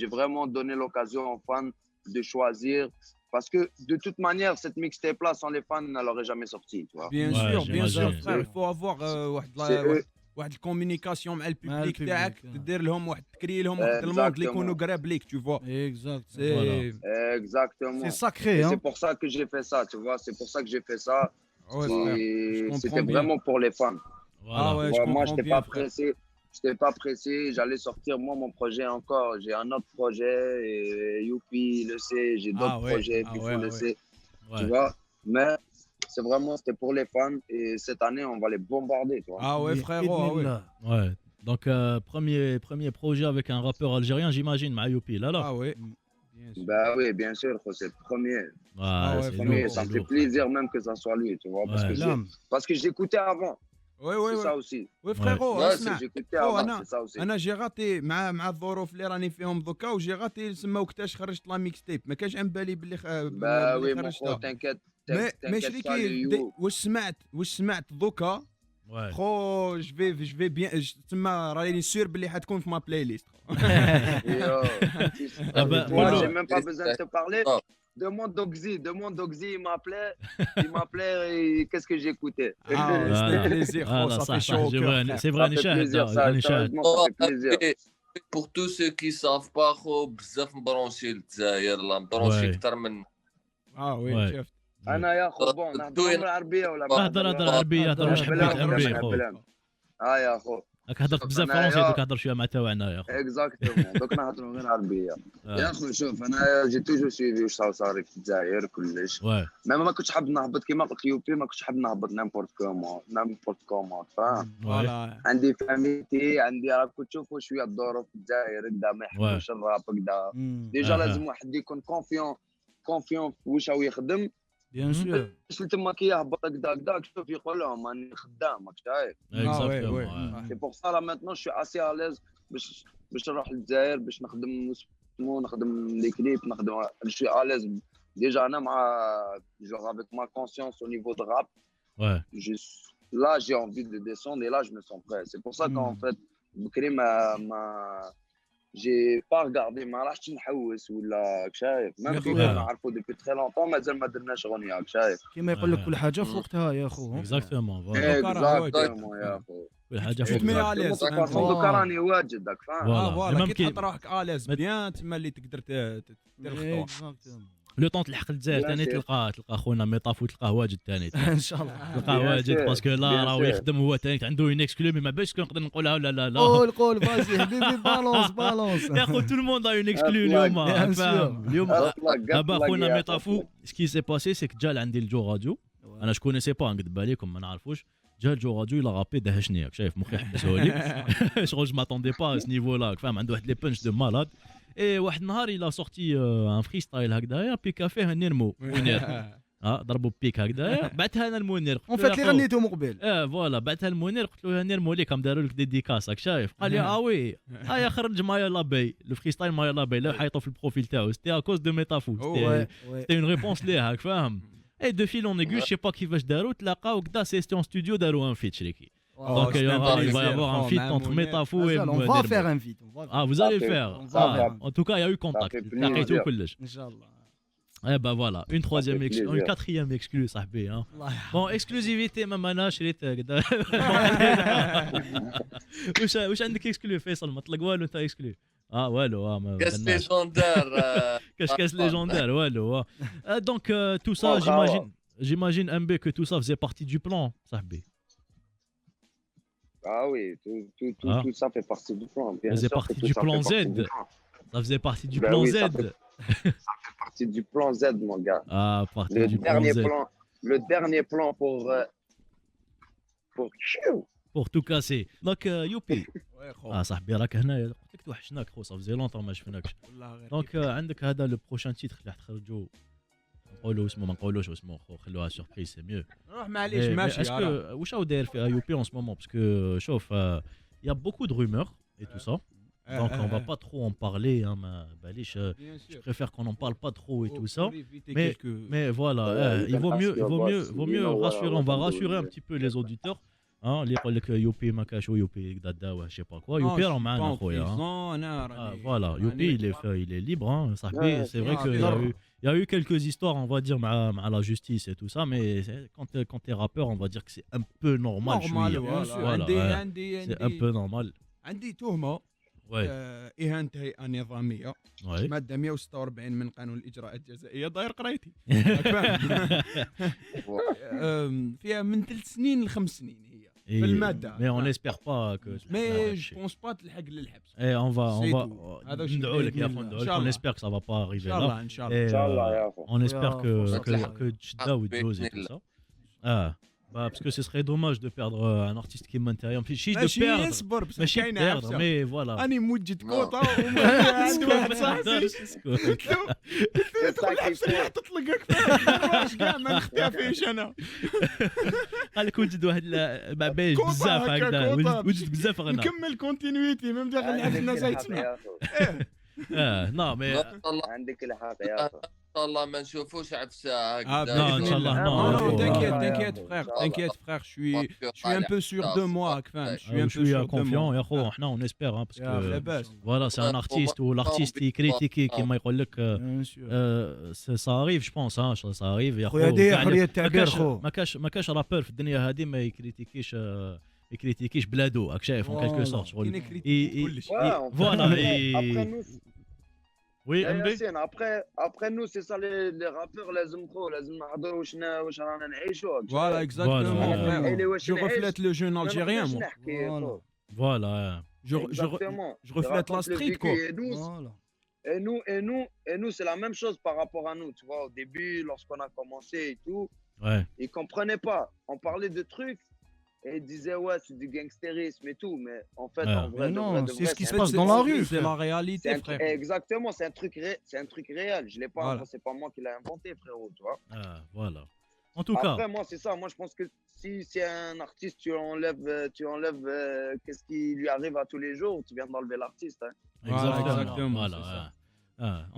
[SPEAKER 4] J'ai vraiment donné l'occasion aux fans de choisir. Parce que de toute manière, cette mixtape-là, sans les fans, elle n'aurait jamais sorti, tu vois.
[SPEAKER 3] Bien sûr, frère, il faut avoir واحد الكومونيكاسيون مع البوبليك تاعك تدير لهم واحد تكري لهم واحد الموند اللي يكونوا قراب ليك tu vois.
[SPEAKER 4] Exactement.
[SPEAKER 2] C'est sacré, hein.
[SPEAKER 4] C'est pour ça que j'ai fait ça, tu vois. C'est pour ça que j'ai fait ça. C'était vraiment pour les fans. Moi, je n'étais pas pressé. J'allais sortir moi mon projet encore. J'ai un autre projet et Youpi le sait. J'ai d'autres projets, Pifou le sait. Tu vois. Mais c'était pour les fans et cette année on va les bombarder, tu vois.
[SPEAKER 3] Ah ouais frérot,
[SPEAKER 1] ouais. Donc premier projet avec un rappeur algérien, j'imagine, ma Youpi là.
[SPEAKER 3] Ah ouais.
[SPEAKER 4] Bah oui, bien sûr, c'est le premier.
[SPEAKER 1] C'est
[SPEAKER 4] premier. Ça me fait plaisir même que ça soit lui, tu vois, parce que j'écoutais avant. C'est ça aussi.
[SPEAKER 3] Oui frérot,
[SPEAKER 4] j'écoutais avant, c'est ça aussi.
[SPEAKER 3] انا جي غاتي مع الظروف اللي راني فيهم دوكا وجي غاتي سما وقتاش خرجت لا ميكس تيب ما كانش عن بالي باللي
[SPEAKER 4] خرجتها.
[SPEAKER 3] ماشي ليكي واش سمعت دوكا خو جو في بيان تما راني سور باللي حتكون في ما بلاي ليست
[SPEAKER 4] Yo,
[SPEAKER 1] Ah bah,
[SPEAKER 4] toi,
[SPEAKER 1] Polo.
[SPEAKER 4] j'ai même pas besoin de te parler. Demande Oxy, il m'appelait et qu'est-ce que j'écoutais.
[SPEAKER 3] c'était plaisir.
[SPEAKER 1] Voilà,
[SPEAKER 3] Ça
[SPEAKER 1] صح
[SPEAKER 3] fait
[SPEAKER 1] صح
[SPEAKER 3] chaud au
[SPEAKER 1] c'est
[SPEAKER 3] cœur.
[SPEAKER 1] vrai c'est vrai
[SPEAKER 4] Ça fait
[SPEAKER 1] نشاهد
[SPEAKER 4] plaisir, ça,
[SPEAKER 1] نشاهد
[SPEAKER 4] sérieusement, ça fait plaisir.
[SPEAKER 5] Pour tous ceux qui savent pas, خو بزاف مبرونشي للجزائر لا مبرونشي
[SPEAKER 1] Ouais.
[SPEAKER 5] اكثر من
[SPEAKER 3] وي
[SPEAKER 1] Ouais.
[SPEAKER 3] شفت
[SPEAKER 4] انا يا اخو بون نهضر بالعربيه ولا ما
[SPEAKER 1] هضر عربيه هضر واش حبيت امبي خو
[SPEAKER 4] يا اخو
[SPEAKER 1] راك هضرت بزاف
[SPEAKER 4] أنا
[SPEAKER 1] فرونسي
[SPEAKER 4] يا-
[SPEAKER 1] دوك هضر شويه مع تاوعنا يا خو
[SPEAKER 4] اكزاكتومون دوك نهضروا غير عربيه يا اخو شوف انا جي توجو سيفي واش صار في الجزائر كلش
[SPEAKER 1] Ouais.
[SPEAKER 4] ما كنتش حاب نهبط كيما قلت يوبي ما كنتش حاب نهبط نيمبورت كومون فاهم
[SPEAKER 1] Ouais.
[SPEAKER 3] فوالا
[SPEAKER 4] عندي فاميلتي عندي راك تشوفوا شويه الظروف في الجزائر كدا ما يحبوش الراب كدا ديجا لازم واحد يكون كونفيون في واش هو يخدم
[SPEAKER 2] بيان سور
[SPEAKER 4] باش تما كي يهبط كدا شوف يقول لهم راني خدام راك شايف
[SPEAKER 1] Exactement.
[SPEAKER 3] وي.
[SPEAKER 1] Ouais.
[SPEAKER 4] سي بور سا لا ماتنون شو اسي اليز باش نروح للجزائر باش نخدم لي كليب نخدم شو اليز ديجا انا مع جوغ افيك ما كونسيونس او نيفو دو راب
[SPEAKER 1] Ouais.
[SPEAKER 4] là j'ai envie de descendre et là je me sens prêt c'est pour ça qu'en fait بكري ما j'ai pas regardé ما راحش نحوس ولا شايف
[SPEAKER 2] يا
[SPEAKER 4] ميم كي
[SPEAKER 2] خويا.
[SPEAKER 4] كنا نعرفوا دوبي تري لونطون مازال ما درناش اغنيه شايف
[SPEAKER 2] كيما يقول لك كل حاجه في وقتها يا اخو
[SPEAKER 1] Exactement. Voilà.
[SPEAKER 4] اكزاكتومون يا اخو
[SPEAKER 1] كل حاجه
[SPEAKER 3] Tu te mets à l'aise.
[SPEAKER 4] دوكا راني واجد داك فاهم
[SPEAKER 1] Voilà.
[SPEAKER 3] فوالا
[SPEAKER 1] Même
[SPEAKER 3] كي
[SPEAKER 1] كي-
[SPEAKER 3] تحط روحك اليز بيان تما اللي تقدر دير الخطوه
[SPEAKER 1] لو طون تلحق الجزائر
[SPEAKER 4] Bien
[SPEAKER 1] ثاني
[SPEAKER 4] sûr.
[SPEAKER 1] تلقى خونا ميطافو تلقاه واجد ثاني
[SPEAKER 2] ان شاء الله
[SPEAKER 1] تلقاه
[SPEAKER 4] Bien
[SPEAKER 1] واجد
[SPEAKER 4] sûr.
[SPEAKER 1] باسكو لا
[SPEAKER 4] Bien
[SPEAKER 1] راهو
[SPEAKER 4] sûr.
[SPEAKER 1] يخدم هو ثاني عنده اون اكسكلو مي ما باش نقدر نقولها ولا لا
[SPEAKER 2] قول فازي حبيبي بالونس
[SPEAKER 1] يا اخو تو الموند ا اون اكسكلو
[SPEAKER 4] أطلق.
[SPEAKER 1] اليوم
[SPEAKER 2] Bien
[SPEAKER 1] فاهم اليوم
[SPEAKER 4] أطلق،
[SPEAKER 1] ابا
[SPEAKER 4] أطلق
[SPEAKER 1] خونا
[SPEAKER 4] يا
[SPEAKER 1] ميطافو
[SPEAKER 4] أطلق.
[SPEAKER 1] سكي سي باسي سي جا عندي الجو راديو انا شكون سي با نكذب عليكم ما نعرفوش جا الجو راديو لا رابي دهشني راك شايف مخي حبسه لي شغل جو ماتوندي با سو نيفو لا فاهم عنده واحد لي بنش دو مالاد اي واحد النهار الى سورتي ان فري ستايل هكذايا بيكا فيه نيرمو منير ضربوا بيك هكذايا بعثها انا المنير
[SPEAKER 2] اون فات اللي غنيتو مقبل
[SPEAKER 1] فوالا بعثها المنير قلت له يا نيرمو ليك هم داروا لك ديديكاس راك شايف قال لي وي هيا خرج مايا لابي لو فري ستايل مايا لابي لا حيطوا في البروفيل تاعو سيتي ا كوز دو ميتافو سيتي اون ريبونس ليها راك اي دو فيل اون ايغو شي با كيفاش داروا تلاقاو كدا سيستيون ستوديو داروا ان فيت شريكي دونك il va y avoir un feat entre Métafou et
[SPEAKER 2] on va faire
[SPEAKER 1] Nermo.
[SPEAKER 2] un feat
[SPEAKER 1] Ah, vous allez le faire.
[SPEAKER 2] On va faire.
[SPEAKER 1] En tout cas, il y a eu contact.
[SPEAKER 4] fait plaisir.
[SPEAKER 1] لقيتو كلش.
[SPEAKER 2] ان شاء الله
[SPEAKER 1] Eh ben voilà, une troisième
[SPEAKER 4] fait
[SPEAKER 1] exclue,
[SPEAKER 4] plaisir.
[SPEAKER 1] une quatrième exclue, صاحبي. Hein.
[SPEAKER 2] الله يرحمه.
[SPEAKER 1] Bon, exclusivité, même أنا شريت كدا. وش عندك exclue فيصل؟ ما طلق والو أنت exclue. والو ما
[SPEAKER 5] كاس
[SPEAKER 1] بدناش.
[SPEAKER 5] ليجوندير
[SPEAKER 1] كاش légendaire, والو. Donc tout ça, j'imagine MB que tout ça faisait partie du plan, صاحبي.
[SPEAKER 4] Ah oui, tout ça fait partie du plan. Bien
[SPEAKER 1] faisait
[SPEAKER 4] sûr
[SPEAKER 1] partie
[SPEAKER 4] que tout
[SPEAKER 1] du
[SPEAKER 4] ça
[SPEAKER 1] plan
[SPEAKER 4] fait partie
[SPEAKER 1] Z.
[SPEAKER 4] du plan.
[SPEAKER 1] Ça faisait partie du
[SPEAKER 4] Ben
[SPEAKER 1] plan
[SPEAKER 4] oui,
[SPEAKER 1] Z.
[SPEAKER 4] ça fait partie du plan Z, mon gars.
[SPEAKER 1] Ah, partie
[SPEAKER 4] Le
[SPEAKER 1] du plan
[SPEAKER 4] dernier
[SPEAKER 1] Z.
[SPEAKER 4] plan, le dernier plan pour
[SPEAKER 1] Pour tout casser. Donc يوبي صاحبي راك هنايا قلت لك توحشناك خو صافي لونطون ما شفناكش. دونك عندك هذا لو بروشان تيتر اللي راح تخرجوا نقولوا اسمه ما نقولوش اسمه خو خلوها سوربريز سي ميو.
[SPEAKER 3] روح معليش ماشي
[SPEAKER 1] اسكو واش راهو داير في يوبي en ce moment parce que شوف il y a beaucoup de rumeurs et tout ça. Donc on va pas trop en parler hein, ما باليش je préfère qu'on en parle pas trop et tout ça. Mais voilà, il vaut mieux rassurer, on va rassurer un petit peu les auditeurs. اللي يقول لك يوبي ما كاش يوبي دادا je sais pas quoi يوبي راه معنا خويا voilà يوبي il est libre صاحبي c'est vrai que il y a eu quelques histoires on va dire مع la justice et tout ça mais quand t'es rappeur on va dire que c'est un peu normal c'est un peu normal
[SPEAKER 3] عندي تهمه اهانه هيئه نظاميه ماده 146 من قانون الاجراءات الجزائيه داير قرايتي فيها من 3 سنين ل5 سنين هي في الماده
[SPEAKER 1] mais on espère pas que
[SPEAKER 3] mais je pense pas تلحق للحبس
[SPEAKER 1] et on va
[SPEAKER 3] ندعو
[SPEAKER 1] لك يا اخو ندعو لك on espère que ça va pas arriver là
[SPEAKER 3] ان شاء الله
[SPEAKER 4] يا اخو
[SPEAKER 1] on espère que تشدا وتجوز et tout ça parce que ce serait dommage de perdre un artiste qui m'intéresse ماشي de perdre mais voilà
[SPEAKER 3] اني موجد كوطه وعندي واحد صاحبي تطلقك واش كاع ما نختفيش انا
[SPEAKER 1] قال لك وجد واحد بايش بزاف هكذا وجد بزاف غنى
[SPEAKER 3] نكمل كونتينيتي ميم داخل نعرف الناس يتسمع
[SPEAKER 1] Non mais
[SPEAKER 5] ان شاء الله
[SPEAKER 4] عندك الحق يا أخي.
[SPEAKER 5] ان شاء الله ما نشوفوش عفسه هكذا
[SPEAKER 1] non, Inch'Allah, non,
[SPEAKER 3] non,
[SPEAKER 1] ouais,
[SPEAKER 3] t'inquiète,
[SPEAKER 4] ouais,
[SPEAKER 3] frère,
[SPEAKER 4] ouais.
[SPEAKER 3] t'inquiète, frère, je suis un peu sûr de moi, Kfam, je suis un
[SPEAKER 1] je
[SPEAKER 3] peu
[SPEAKER 1] suis
[SPEAKER 3] sûr de
[SPEAKER 1] confiant
[SPEAKER 3] moi.
[SPEAKER 1] يا خو احنا on espère hein, parce
[SPEAKER 3] يا
[SPEAKER 1] que
[SPEAKER 3] لاباس.
[SPEAKER 1] voilà c'est un artiste ou l'artiste يكريتيكي كيما يقول لك
[SPEAKER 2] Bien sûr.
[SPEAKER 1] ça arrive je pense hein, ça arrive يا خو
[SPEAKER 2] خويا هذه
[SPEAKER 1] كاع
[SPEAKER 2] حريه التعبير خو.
[SPEAKER 1] ما كاش رابور في الدنيا هذه ما يكريتيكيش بلادو راك شايف en quelque sorte
[SPEAKER 3] كاين
[SPEAKER 1] شغل
[SPEAKER 3] كريتيك كلش.
[SPEAKER 4] Ouais, en fait,
[SPEAKER 1] Voilà,
[SPEAKER 4] après nous,
[SPEAKER 1] oui
[SPEAKER 4] يا
[SPEAKER 1] MB
[SPEAKER 4] ياسين après nous c'est ça les rappeurs لازم نحضروا واش رانا نعيشوا.
[SPEAKER 3] Voilà, exactement,
[SPEAKER 1] Voilà.
[SPEAKER 3] frère.
[SPEAKER 4] Et les wesh
[SPEAKER 3] Je reflète le jeune
[SPEAKER 4] ما
[SPEAKER 3] algérien,
[SPEAKER 4] نقدرش
[SPEAKER 3] moi.
[SPEAKER 4] نحكي.
[SPEAKER 2] Voilà.
[SPEAKER 1] voilà
[SPEAKER 4] Exactement.
[SPEAKER 3] je reflète la
[SPEAKER 4] Raconte le
[SPEAKER 3] street,
[SPEAKER 4] vécu.
[SPEAKER 3] quoi.
[SPEAKER 2] Voilà.
[SPEAKER 4] Et nous, c'est la même chose par rapport à nous. Tu vois, au début, lorsqu'on a commencé et tout,
[SPEAKER 1] ouais
[SPEAKER 4] ils comprenaient pas. On parlait de trucs et ils disaient, ouais, c'est du gangsterisme et tout. Mais en fait,
[SPEAKER 1] Ouais.
[SPEAKER 4] en vrai,
[SPEAKER 2] Mais
[SPEAKER 4] de
[SPEAKER 2] non,
[SPEAKER 4] vrai, de
[SPEAKER 2] c'est
[SPEAKER 4] vrai,
[SPEAKER 2] ce qui se
[SPEAKER 4] un
[SPEAKER 2] passe
[SPEAKER 4] truc-
[SPEAKER 2] dans la rue,
[SPEAKER 3] C'est la
[SPEAKER 4] c'est
[SPEAKER 3] réalité,
[SPEAKER 4] un truc-
[SPEAKER 3] frère.
[SPEAKER 4] Exactement, c'est un truc réel. Je l'ai pas,
[SPEAKER 3] Voilà.
[SPEAKER 4] c'est pas moi qui l'ai inventé, frérot. Tu vois.
[SPEAKER 1] voilà en tout cas
[SPEAKER 4] Après, moi, c'est ça. Moi, je pense que si c'est un artiste, tu enlèves qu'est-ce qui lui arrive à tous les jours, tu viens d'enlever l'artiste. Hein.
[SPEAKER 3] exactement,
[SPEAKER 1] voilà
[SPEAKER 3] c'est ça.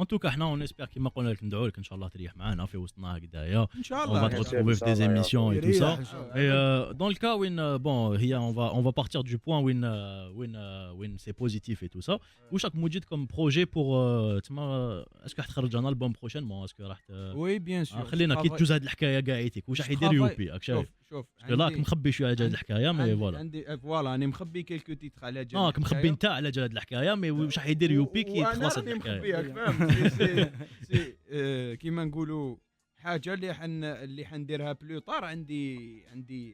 [SPEAKER 1] en tout cas احنا on espère كيما قلنا لك ندعوا لك ان شاء الله تريح معنا في وسطنا هكذايا
[SPEAKER 3] ان شاء
[SPEAKER 1] on va
[SPEAKER 3] الله.
[SPEAKER 1] te
[SPEAKER 4] bien sûr,
[SPEAKER 1] retrouver في des
[SPEAKER 4] Inch'Allah,
[SPEAKER 1] émissions et tout ça
[SPEAKER 2] يريح إن شاء الله.
[SPEAKER 1] et dans le cas où bon on va partir du point où c'est positif et tout ça واش راك موجد comme projet pour تما اسكو حتخرج un album prochainement اسكو راح
[SPEAKER 3] Oui, bien sûr.
[SPEAKER 1] خلينا كي تجوز هاد الحكايه كاعيتك واش راح يدير يوبي راك شايف
[SPEAKER 3] شوف
[SPEAKER 1] باسكو لا راك مخبي شويه على جال الحكايه مي فوالا
[SPEAKER 3] عندي فوالا راني مخبي كيلكو تيتر على جال
[SPEAKER 1] راك مخبي انت على جال هاد الحكايه مي واش راح يدير يوبي كي تخلص هاد
[SPEAKER 3] راني
[SPEAKER 1] الحكايه
[SPEAKER 3] مخبيك فاهم. سي كيما نقولوا حاجه اللي حنديرها بلو طار. عندي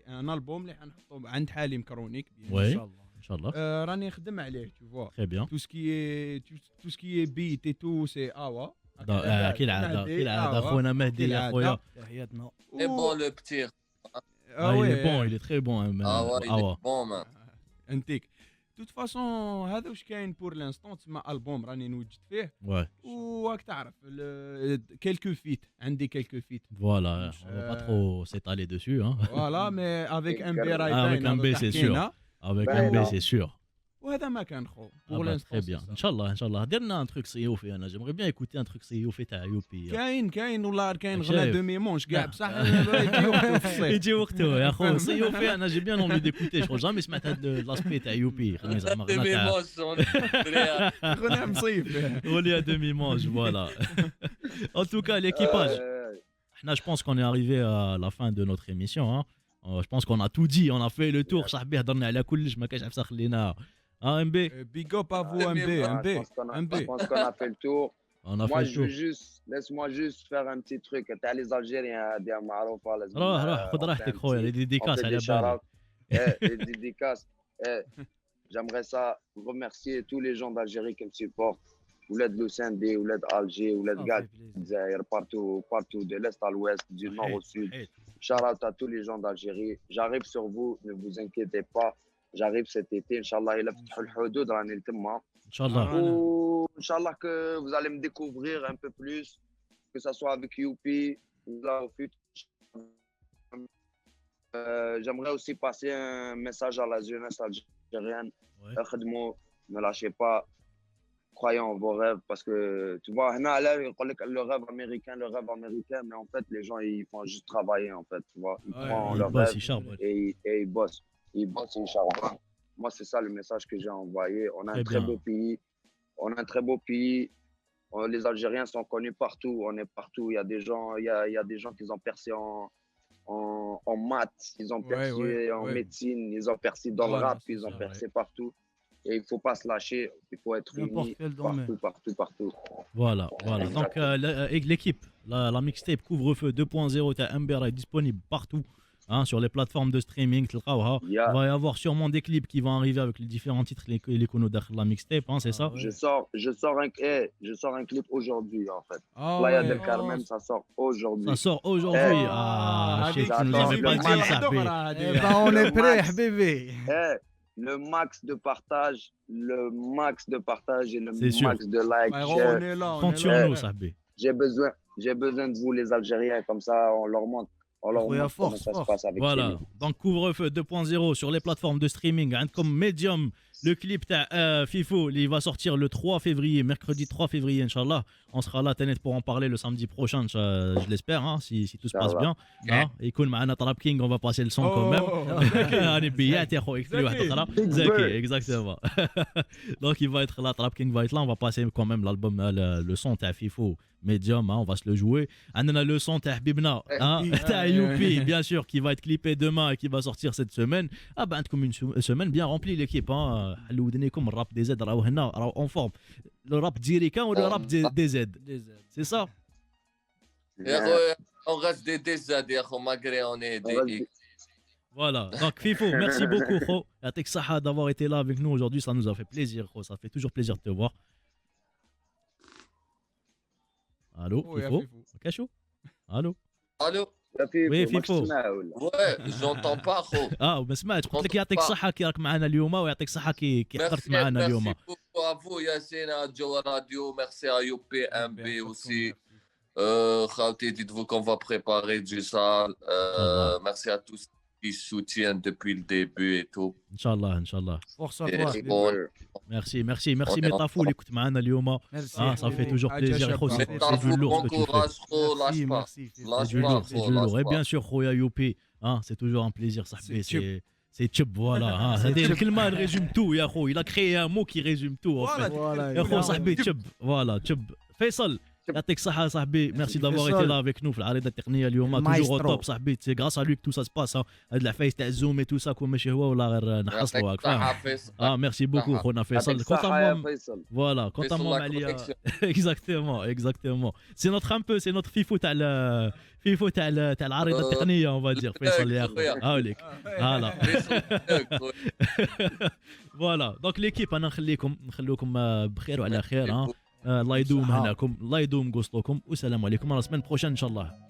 [SPEAKER 3] ان البوم اللي حنحطو عند حليم كرونيك
[SPEAKER 1] وي
[SPEAKER 2] ان شاء الله.
[SPEAKER 1] ان شاء الله
[SPEAKER 3] راني نخدم عليه تو فوا.
[SPEAKER 1] تري بيان
[SPEAKER 3] tout ce qui est beat et tout c'est Awa.
[SPEAKER 1] كي العاده خونا مهدي يا خويا
[SPEAKER 2] تحياتنا.
[SPEAKER 5] اي بون لو بتي
[SPEAKER 1] il est très bon
[SPEAKER 5] اه بون مان
[SPEAKER 3] انتيك توت فاسون. هذا واش كاين بور لانستون تسمى البوم راني نوجد فيه.
[SPEAKER 1] ouais
[SPEAKER 3] وراك تعرف كيلكو فيت عندي كيلكو فيت.
[SPEAKER 1] voilà on va pas trop s'étaler dessus hein
[SPEAKER 3] فوالا مي افيك ام بي راي
[SPEAKER 1] avec un B c'est sûr avec un B c'est sûr
[SPEAKER 3] وهذا ما كان خو
[SPEAKER 1] ah
[SPEAKER 3] بور
[SPEAKER 1] bah,
[SPEAKER 3] لانستون.
[SPEAKER 1] très bien ان شاء الله درنا un truc صيوفي انا j'aimerais bien écouter un truc صيوفي تاع يوبي
[SPEAKER 3] كاين والله كاين
[SPEAKER 1] شايف.
[SPEAKER 3] غنى دومي مونش كاع بصح يجي وقته في الصيف.
[SPEAKER 1] يجي وقته يا خو صيوفي انا جي بيان اونفي ديكوتي شغل جامي سمعت هاد لاسبي تاع يوبي خليني زعما غنى تاع
[SPEAKER 3] غنى مصيف.
[SPEAKER 1] غولي ديمي مونج فوالا en tout cas l'équipage Là, je pense qu'on est arrivé à la fin de notre émission. Hein. Je pense qu'on a tout dit, on a fait le tour. صاحبي هضرنا على كلش ما كاش عفسه خلينا. ام بي
[SPEAKER 3] بيج اب افو ام بي ام بي ام
[SPEAKER 4] Je
[SPEAKER 3] بي.
[SPEAKER 4] pense qu'on a fait le tour.
[SPEAKER 1] on a
[SPEAKER 4] Moi,
[SPEAKER 1] fait le tour.
[SPEAKER 4] laisse-moi juste faire un petit truc. T'as les Algériens, des معروفة لازم.
[SPEAKER 1] روح خذ راحتك خويا لي ديديكاس على بالي.
[SPEAKER 4] Les dédicaces. J'aimerais ça remercier tous les gens d'Algérie qui me supportent. Ouled Lucendé, Ouled Alger, Ouled Gad, Zaire, partout, de l'Est à l'Ouest, du Nord au Sud. Shout out à tous les gens d'Algérie. J'arrive sur vous, ne vous inquiétez pas. J'arrive cet été, Inch'Allah, il a فتحوا الحدود راني نتما.
[SPEAKER 1] ان شاء الله.
[SPEAKER 4] Inch'Allah que vous allez me découvrir un peu plus, que ça soit avec Youpi, là au futur. J'aimerais aussi passer un message à la jeunesse algérienne.
[SPEAKER 1] Ouais.
[SPEAKER 4] Ne lâchez pas. Croyez en vos rêves parce que tu vois, le rêve américain, mais en fait, les gens ils font juste travailler en fait, tu vois. Ils prennent leur rêve et ils bossent. Ils bossent et ils charbonnent. Moi, c'est ça le message que j'ai envoyé. On a un très beau pays. On a un très beau pays. Les Algériens sont connus partout. On est partout. Il y a des gens, il y a des gens qui ont percé en maths, ils ont percé en médecine, ils ont percé dans le rap, ils ont percé partout. Et il ne faut pas se lâcher, il faut être unis partout.
[SPEAKER 1] Voilà. Donc l'équipe, la mixtape Couvre-feu 2.0 t'as MBR est disponible partout. Hein, sur les plateformes de streaming, il va y avoir sûrement des clips qui vont arriver avec les différents titres les connais de la mixtape, hein, c'est ça?
[SPEAKER 4] Je sors un clip aujourd'hui en fait. Playa del Carmen, ça sort aujourd'hui.
[SPEAKER 1] Ça sort aujourd'hui. Shit, tu nous avais pas dit ça.
[SPEAKER 2] On est prêt, bébé.
[SPEAKER 4] Le max de partage et le max de like.
[SPEAKER 1] Compte sur nous, Sahbi.
[SPEAKER 4] J'ai besoin de vous les Algériens, comme ça on leur montre. Comment ça se passe avec
[SPEAKER 1] voilà, donc Couvre-feu 2.0 sur les plateformes de streaming, comme Medium, Le clip تاع Fifo, il va sortir le 3 février, mercredi 3 février, Inch'Allah. On sera là, Tenet, pour en parler le samedi prochain, je l'espère, hein, si tout se passe bien. Hein. Et يكون معنا Trap King, on va passer le son quand même. راني بيات يا خويا كل واحد اخرى. زكي, exactement. Donc il va être là, Trap King va être là, on va passer quand même l'album, le son تاع Fifo. Médium, hein, on va se le jouer. On a le son تاع Bibna, تاع Youpi, bien sûr, qui va être clippé demain et qui va sortir cette semaine. Ah ben, comme une semaine bien remplie l'équipe. Hein. حلودنيكم الراب دي زد راهو هنا راهو اون فورم. Le rap ديريكا ou le rap des Z. C'est ça.
[SPEAKER 5] On reste des Z, malgré on est des X.
[SPEAKER 1] Voilà, donc Fifo, merci beaucoup, Kho. Yatek Saha d'avoir été là avec nous aujourd'hui, ça nous a fait plaisir, Kho. Ça fait toujours plaisir de te voir. Allô, Fifo? Cachou? Allô?
[SPEAKER 5] Allô?
[SPEAKER 1] Oui, Fifo.
[SPEAKER 5] Ouais, j'entends pas, Kho.
[SPEAKER 1] ما سمعت قلت لك يعطيك الصحة كي راك معنا اليوم ويعطيك الصحة كي حضرت معنا اليوم.
[SPEAKER 5] Merci beaucoup à vous, Yacine, à Joe Radio. Merci à UPMB aussi. Khauti, dites-vous qu'on va préparer du sale. Merci à tous qui soutiennent depuis le début et tout.
[SPEAKER 1] Inch'Allah, Inch'Allah.
[SPEAKER 2] Force à toi.
[SPEAKER 1] Merci Metafou اللي كنت معنا اليوم. Ça fait toujours plaisir. C'est du lourd ce que tu fais.
[SPEAKER 2] Merci.
[SPEAKER 1] C'est du lourd. Et bien sûr, Khoya Youpi, c'est toujours un plaisir, صاحبي. C'est tchub, voilà. C'est الكلمة elle résume tout, يا خو. Il a créé un mot qui résume tout en fait. يا خو صاحبي tchub. Voilà, tchub. Faisal. يعطيك الصحة صاحبي, merci d'avoir été là avec nous في العريضة التقنية اليوم, toujours au top صاحبي, c'est grâce à lui que tout ça se passe, هاد العفايس تاع الزوم et tout ça كون ماشي هو ولا غير نحصلوا هاك فاهم. Merci beaucoup خونا فيصل. Voilà, quant à moi Malia, exactement. C'est notre Fifo تاع تاع العريضة التقنية on va dire فيصل يا اخو. هاوليك هلا. Voilà, donc l'équipe انا نخليكم بخير وعلى خير. الله يدوم هناكم, الله يدوم قسطكم, والسلام عليكم. على السمين بروشان ان شاء الله.